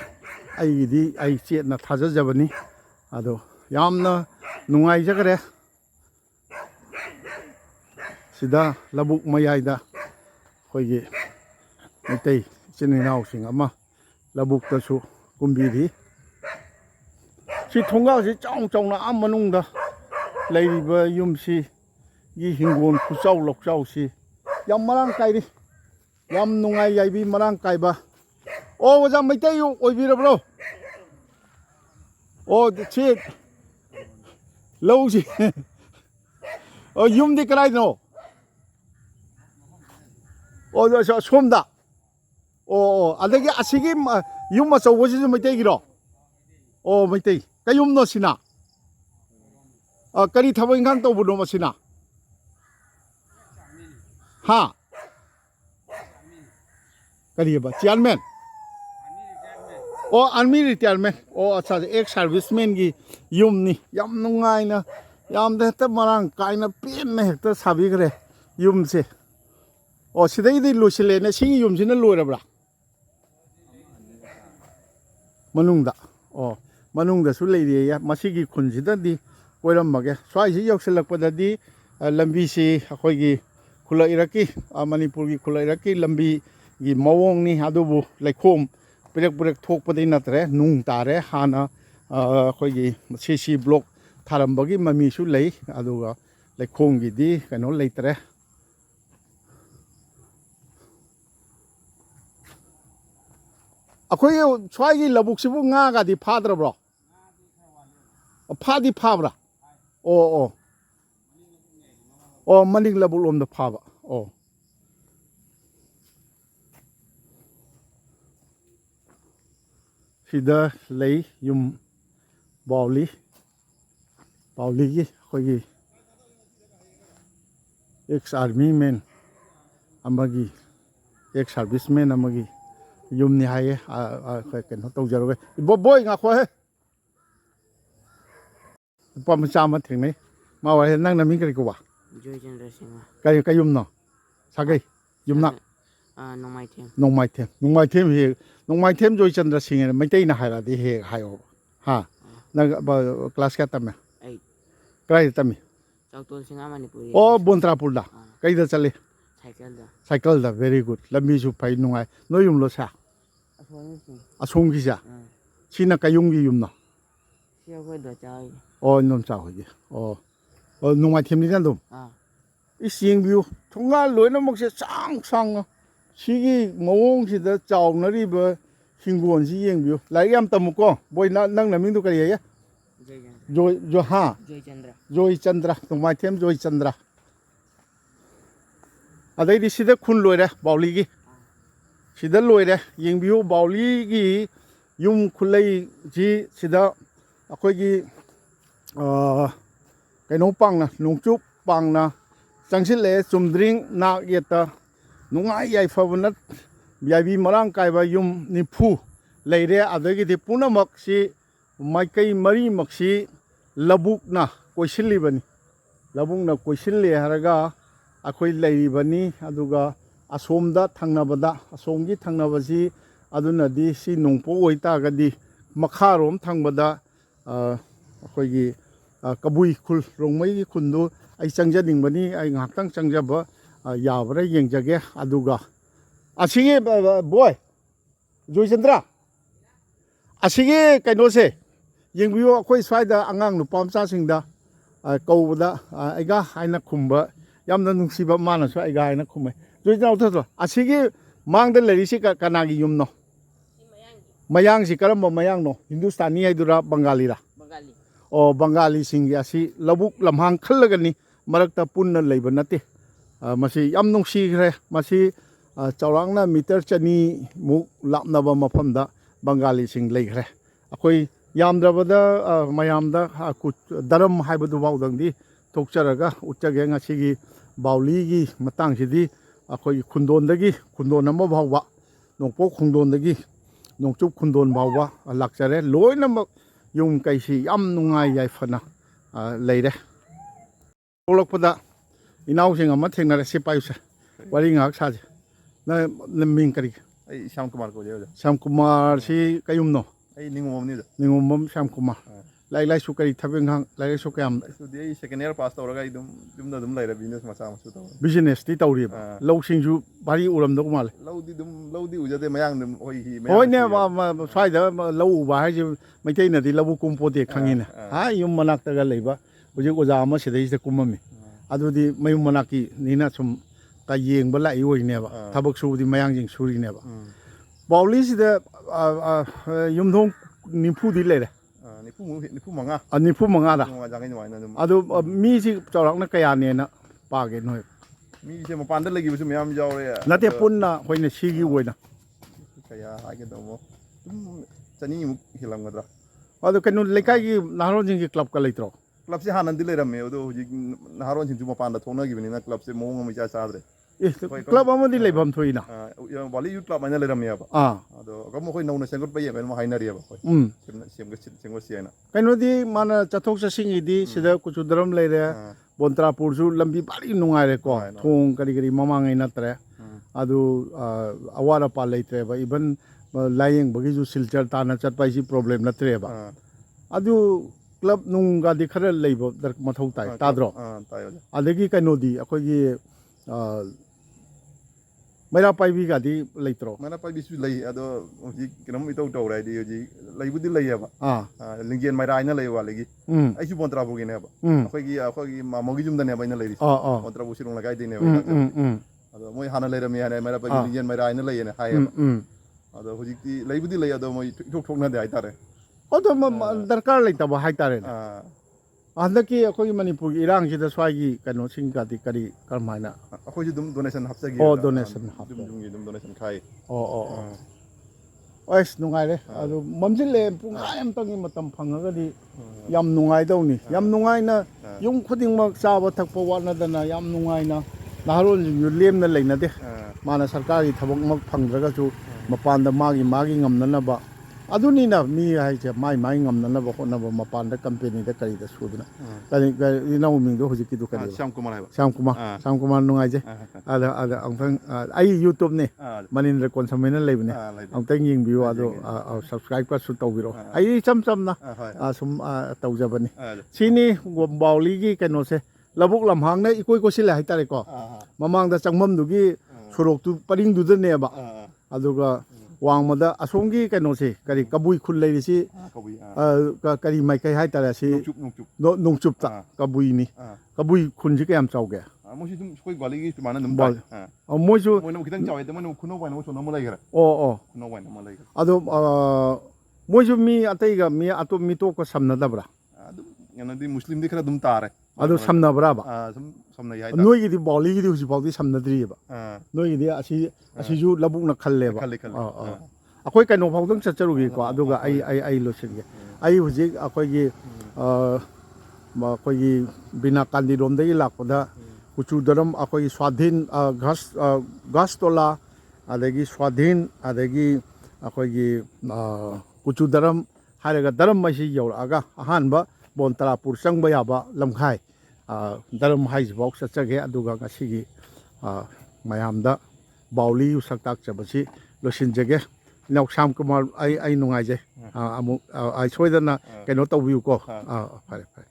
ꯑꯩ ꯆꯦꯠꯅ ꯊꯥꯖꯖꯕꯅꯤ ꯑꯗꯣ ꯌꯥꯝꯅ ꯅꯨꯡꯉꯥꯏꯖꯈ꯭ꯔꯦ ꯁꯤꯗ ꯂꯧꯕꯨꯛ ꯃꯌꯥꯏꯗ ꯑꯩꯈꯣꯏꯒꯤ ꯃꯩꯇꯩ ꯏꯆꯤꯟ ꯏꯅꯥꯎꯁꯤꯡ ꯑꯃ ꯂꯧꯕꯨꯛꯇꯁꯨ ꯀꯨꯝꯕꯤꯔꯤ ꯁꯤ ꯊꯣꯡꯒꯥꯜꯁꯤ ꯆꯥꯎꯅ ꯃꯅꯨꯡꯗ ꯂꯩꯔꯤꯕ ꯌꯨꯝꯁꯤꯒꯤ ꯍꯤꯡꯒꯣꯜ ꯈꯨꯆꯥꯎ ꯂꯧꯆꯥꯎꯁꯤ ꯌꯥꯝ ꯃꯔꯥꯡ ꯀꯥꯏꯔꯤ ꯌꯥꯝ ꯅꯨꯡꯉꯥꯏ ꯌꯥꯏꯕꯤ ꯃꯔꯥꯡ ꯀꯥꯏꯕ ꯑꯣꯖꯥ ꯃꯩꯇꯩ ꯑꯣꯏꯕꯤꯔꯕ꯭ꯔꯣ ꯁꯤ ꯂꯧꯁꯤ ꯌꯨꯝꯗꯤ ꯀꯗꯥꯏꯗꯅꯣ ꯁꯣꯝꯗ ꯑꯗꯒꯤ ꯑꯁꯤꯒꯤ ꯌꯨꯝ ꯑꯆꯧꯕꯁꯤꯁꯨ ꯃꯩꯇꯩꯒꯤꯔꯣ ꯃꯩꯇꯩ ꯀꯩꯌꯨꯝꯅꯣ ꯁꯤꯅ ꯀꯔꯤ ꯊꯕꯛ ꯏꯪꯈꯥꯡ ꯇꯧꯕꯅꯣ ꯃꯁꯤꯅ ꯀꯔꯤꯕ ꯆꯤꯌꯥꯔꯃꯦꯟ ꯑꯥꯔꯃꯤ ꯔꯤꯇꯥꯌꯔꯃꯦꯟ ꯑꯠꯆꯥ ꯑꯦꯛꯁ ꯁꯥꯔꯚꯤꯁꯃꯦꯟꯒꯤ ꯌꯨꯝꯅꯤ ꯌꯥꯝ ꯅꯨꯡꯉꯥꯏꯅ ꯌꯥꯝꯅ ꯍꯦꯛꯇ ꯃꯔꯥꯡ ꯀꯥꯏꯅ ꯄꯦꯟꯅ ꯍꯦꯛꯇ ꯁꯥꯕꯤꯈ꯭ꯔꯦ ꯌꯨꯝꯁꯦ ꯁꯤꯗꯩꯗꯤ ꯂꯣꯏꯁꯤꯜꯂꯦꯅꯦ ꯁꯤꯒꯤ ꯌꯨꯝꯁꯤꯅ ꯂꯣꯏꯔꯕ꯭ꯔꯥ ꯃꯅꯨꯡꯗꯁꯨ ꯂꯩꯔꯤꯌꯦ ꯃꯁꯤꯒꯤ ꯈꯨꯟꯁꯤꯗꯗꯤ ꯀꯣꯏꯔꯝꯃꯒꯦ ꯁ꯭ꯋꯥꯏꯁꯤ ꯌꯧꯁꯤꯜꯂꯛꯄꯗꯗꯤ ꯂꯝꯕꯤꯁꯤ ꯑꯩꯈꯣꯏꯒꯤ ꯈꯨꯜꯂꯛ ꯏꯔꯛꯀꯤ ꯃꯅꯤꯄꯨꯔꯒꯤ ꯈꯨꯜꯂꯛ ꯏꯔꯛꯀꯤ ꯂꯝꯕꯤꯒꯤ ꯃꯑꯣꯡꯅꯤ ꯑꯗꯨꯕꯨ ꯂꯩꯈꯣꯝ ꯄꯤꯔꯛ ꯊꯣꯛꯄꯗꯤ ꯅꯠꯇ꯭ꯔꯦ ꯅꯨꯡ ꯇꯥꯔꯦ ꯍꯥꯟꯅ ꯑꯩꯈꯣꯏꯒꯤ CC ꯕ꯭ꯂꯣꯛ ꯊꯥꯔꯝꯕꯒꯤ ꯃꯃꯤꯁꯨ ꯂꯩ ꯑꯗꯨꯒ ꯂꯩꯈꯣꯝꯒꯤꯗꯤ ꯀꯩꯅꯣ ꯂꯩꯇ꯭ꯔꯦ ꯑꯩꯈꯣꯏꯒꯤ ꯁ꯭ꯋꯥꯏꯒꯤ ꯂꯧꯕꯨꯛꯁꯤꯕꯨ ꯉꯥꯒꯗꯤ ꯐꯥꯗ꯭ꯔꯕ꯭ꯔꯣ ꯐꯥꯕ꯭ꯔꯥ ꯃꯅꯤꯡ ꯂꯧꯕꯨꯛ ꯂꯣꯝꯗ ꯐꯥꯕ ꯁꯤꯗ ꯂꯩ ꯌꯨꯝ ꯕꯥꯎꯂꯤꯒꯤ ꯑꯩꯈꯣꯏꯒꯤ ꯑꯦꯛꯁ ꯑꯥꯔꯃꯤ ꯃꯦꯟ ꯑꯃꯒꯤ ꯑꯦꯛꯁ ꯁꯥꯔꯚꯤꯁꯃꯦꯟ ꯑꯃꯒꯤ ꯌꯨꯝꯅꯤ ꯍꯥꯏꯌꯦ ꯀꯩꯅꯣ ꯇꯧꯖꯔꯒꯦ ꯕꯣꯏ ꯉꯥꯈꯣꯍꯦ ꯅꯨꯄꯥ ꯃꯆꯥ ꯑꯃ ꯊꯦꯡꯅꯩ ꯃꯥ ꯋꯥꯔꯤ ꯅꯪ ꯅꯃꯤꯡ ꯀꯔꯤ ꯀꯧꯕ ꯖꯣꯏꯆꯟꯗ꯭ꯔ ꯁꯤꯡꯍ ꯀꯩ ꯌꯨꯝꯅꯣ ꯁꯥꯒꯩ ꯌꯨꯝꯅꯥꯛ ꯅꯣꯡꯃꯥꯏꯊꯦꯝ ꯖꯣꯏꯆꯟꯗ꯭ꯔ ꯁꯤꯡꯍꯅ ꯃꯩꯇꯩꯅ ꯍꯥꯏꯔꯛꯑꯗꯤ ꯍꯦꯛ ꯍꯥꯏꯌꯣꯕ ꯅꯪ ꯀ꯭ꯂꯥꯁ ꯀꯌꯥ ꯇꯝꯃꯦ ꯀꯗꯥꯏꯗ ꯇꯝꯃꯤ ꯆꯥꯎꯇꯣꯟꯁꯤꯡꯍ ꯃꯅꯤꯄꯨꯔꯤ ꯕꯣꯟꯇ꯭ꯔꯥꯄꯨꯔꯗ ꯀꯩꯗ ꯆꯠꯂꯤ ꯁꯥꯏꯀꯜꯗ ꯚꯦꯔꯤ ꯒꯨꯗ ꯂꯝꯕꯤꯁꯨ ꯐꯩ ꯅꯨꯡꯉꯥꯏ ꯅꯣꯏ ꯌꯨꯝꯂꯣ ꯁꯦ ꯑꯁꯣꯝꯒꯤꯁꯦ ꯁꯤꯅ ꯀꯩꯌꯨꯝꯒꯤ ꯌꯨꯝꯅꯣ ꯏꯟꯗꯣꯝꯆꯥ ꯍꯣꯏꯒꯤ ꯅꯣꯡꯃꯥꯏꯊꯦꯝꯅꯤꯅ ꯑꯗꯨꯝ ꯌꯦꯡꯕꯤꯌꯨ ꯊꯣꯡꯒꯥꯜ ꯂꯣꯏꯅꯃꯛꯁꯦ ꯁꯥꯡꯅ ꯁꯤꯒꯤ ꯃꯑꯣꯡꯁꯤꯗ ꯆꯥꯎꯅꯔꯤꯕ ꯍꯤꯡꯒꯣꯜꯁꯤ ꯌꯦꯡꯕꯤꯌꯨ ꯂꯥꯏꯔꯤꯛ ꯌꯥꯝ ꯇꯝꯃꯨꯀꯣ ꯕꯣꯏ ꯅꯪ ꯅꯃꯤꯡꯗꯨ ꯀꯔꯤ ꯍꯥꯏꯌꯦ ꯖꯣꯏꯆꯟꯗ꯭ꯔ ꯅꯣꯡꯃꯥꯏꯊꯦꯝ ꯖꯣꯏꯆꯟꯗ꯭ꯔ ꯑꯗꯩꯗꯤ ꯁꯤꯗ ꯈꯨꯟ ꯂꯣꯏꯔꯦ ꯕꯥꯎꯂꯤꯒꯤ sida loire yengbiu bauli gi yum khulai ji sida akoi gi kaino pangna nungchup pangna changsil le chumdring na yeta nungai yai fawunat yabi marang kaiba yum nifu leire adagi di punamak si maikai mari maksi labukna koisilibani labukna koisilli haraga akoi leibani aduga asomda thangnabada asomgi thangnabasi aduna di si nongpo oita gadi makharom thangbada akoi gi kabui khul rongmai gi khundu ai changjading bani ai ngaktang changjaba yabra yengjage aduga asige boy Joychandra asige kainose yengbiyo akoi swaida angang nupa mchasingda kawbada aiga haina khumba yamna nungsiba mana so aiga haina khumai Joychandra utho asige mangda lerisi kanagi yumno mayang si karamba mayang no Hindustani haidura Bengali ra Bengali. O Bengali singi asi labuk lamhang khallagani marakta punna leiba nate masi yam nungsigre masi chaurangna meter chani mu lapnaba mafamda Bengali sing leigre akoi yamdrabada mayamda daram haibadu baudangdi tokcharaga utchage ngasigi bauligi matangsidi akoi khundon ama bawwa nongpo khundondagi nongchup khundon bawwa lakchare loinamak yung kaisi yam nungai yaifana leire olokpada inausing ama thengnare sipayusa wari ngak saje na ming kari ai Shyam Kumar ko je Shyam Kumar si kayumno ai ningom ni da ningom Shyam Kumar lai su kari thabeng hang lai su kayam so de second year pass tawra ga dum lai ra business macha machu taw business ti tawri low singju bari uram do mal laudi ujade mayang dum hoi hi hoi ne swai da low ba hai maitai na di labu kumpo de khangina ha yum manak ta ga leiba uje oja ama sidai se kumami adudi mayum manaki nina sum ka yengba lai oi ne ba thabak su di mayang jing suri ne ba bauli sida yumthong nipu di le nipu manga nipu manga da jangai ni waina dum adu mi si chawrak na kaya ne na pa ge noi mi se mapan da lagi bu myam jaw re nate punna hoina sigi oina kaya ha ge dum chani mu hilam gadra adu kanu lekai gi naharon jing gi club ka leitro club se hanan di le ram me odo ji naharon sin ju mapan da thona gi ni na club se mo ngam cha cha dre club amadi leibam thoina bali youth club anya le ram me ba ado gam khoi nau na sengot pa ye ma haina ri ba khoi sem siana kanu di mana chathok sa singi di sida kuchu daram leire Bontrapur su lambi bari nungai re ko thong kari mamangai natre adu awara pa leitre ba even lying bagi ju silchar tana chatpai si problem natre ba adu club nunga di khara leibo dar mathau tai tadro adegi kanu di akoi gi Mera pai bi ga di leitro mana pai bisu lei ado ji kinam itau tau rai di ji lei budi lei ba linggen mai rai na lei wa legi ai su Bontrapur gi ne ba akhoi gi ma mogi jum da ne ba na lei Bontrapur sirong lagai di ne ba ado moi hana lei ram ya ne mera pai linggen mai rai na lei ne hai ado hoji ti lei budi lei ado moi thok na de ai tare odo darkar leita ba hai tare andaki akoi Manipur irang sida swagi kanu singka di kari karmaina akhoi dum donation hapsa gi donation hap dum donation khai ois nungai re adu mamjile pungai am tangi matam phangaga di yam nungai dawni yam nungai na yung khuding mak chaba thakpa wana dana yam nungai na naharol yu lem na leina de mana sarkari thabak mak phangdraga chu mapanda magi ngamna ba aduni na mi hai che mai ngamna na ba hona ba mapanda company da kari da sudna kari ina uming do hojiki du kari Shyam Kumar hai ba Shyam Kumar nungai je ada angthang ai YouTube ne Manindra Konsamena leibne angthang ying biu ado subscribe ka su tawbiro ai cham na sum tawjabani sini bauli gi kano se labuk lamhang na ikoi ko sile hai tare ko mamang da changmam du gi sorok tu paring du de ne ba aduga wangmada asongi kano se kari kabui khul leiri si kari mai kai hai tara si nongchup ta kabui ni kabui khun ji kayam chawge mo si dum khoi gwali gi mana dum bal mo ju mo no kitang chawe de mo khuno wa no so no mo lai gara khuno wa no mo lai ado mo ju mi atai ga mi ato mi to ko samna dabra adu yana di muslim di khara dum tare ꯑꯗꯨ ꯁꯝꯅꯕ꯭ꯔꯥꯕ ꯁꯨꯝ ꯁꯝꯅꯩ ꯍꯥꯏꯇꯥꯔꯦ ꯅꯣꯏꯒꯤꯗꯤ ꯕꯥꯎꯂꯤꯒꯤꯗꯤ ꯍꯧꯖꯤꯛꯐꯥꯎꯗꯤ ꯁꯝꯅꯗ꯭ꯔꯤꯑꯕ ꯑꯥ ꯅꯣꯏꯒꯤꯗꯤ ꯑꯁꯤꯁꯨ ꯂꯧꯕꯨꯛꯅ ꯈꯜꯂꯦꯕ ꯈꯜꯂꯤ ꯑꯩꯈꯣꯏ ꯀꯩꯅꯣ ꯐꯥꯎꯗꯪ ꯆꯠꯆꯔꯨꯒꯦꯀꯣ ꯑꯗꯨꯒ ꯑꯩ ꯂꯣꯏꯁꯤꯟꯒꯦ ꯑꯩ ꯍꯧꯖꯤꯛ ꯑꯩꯈꯣꯏꯒꯤ ꯕꯤꯅꯥ ꯀꯥꯟꯗꯤꯔꯣꯝꯗꯒꯤ ꯂꯥꯛꯄꯗ ꯀꯨꯆꯨꯗꯔꯝ ꯑꯩꯈꯣꯏꯒꯤ ꯁ꯭ꯋꯥꯙꯤꯟ ꯒꯥꯁꯇꯣꯂꯥ ꯑꯗꯒꯤ ꯁ꯭ꯋꯥꯙꯤꯟ ꯑꯗꯒꯤ ꯑꯩꯈꯣꯏꯒꯤ ꯀꯨꯆꯨꯗꯔꯝ ꯍꯥꯏꯔꯒ ꯗꯔꯝ ꯍꯥꯏꯁꯤ ꯌꯧꯔꯛꯑꯒ ꯑꯍꯥꯟꯕ ꯕꯣꯟꯇꯔꯥꯄꯨꯔ ꯆꯪꯕ ꯌꯥꯕ ꯂꯝꯈꯥꯏ ꯗꯔꯝ ꯍꯥꯏꯁꯤꯐꯥꯎ ꯆꯠꯆꯒꯦ ꯑꯗꯨꯒ ꯉꯁꯤꯒꯤ ꯃꯌꯥꯝꯗ ꯕꯥꯎꯂꯤ ꯁꯛ ꯇꯥꯛꯆꯕꯁꯤ ꯂꯣꯏꯁꯤꯟꯖꯒꯦ ꯏꯅꯥꯎ ꯁ꯭ꯌꯥꯝ ꯀꯨꯃꯥꯔ ꯑꯩ ꯅꯨꯡꯉꯥꯏꯖꯩ ꯑꯃꯨꯛ ꯁꯣꯏꯗꯅ ꯀꯩꯅꯣ ꯇꯧꯕꯤꯌꯨꯀꯣ ꯐꯔꯦ ꯐꯔꯦ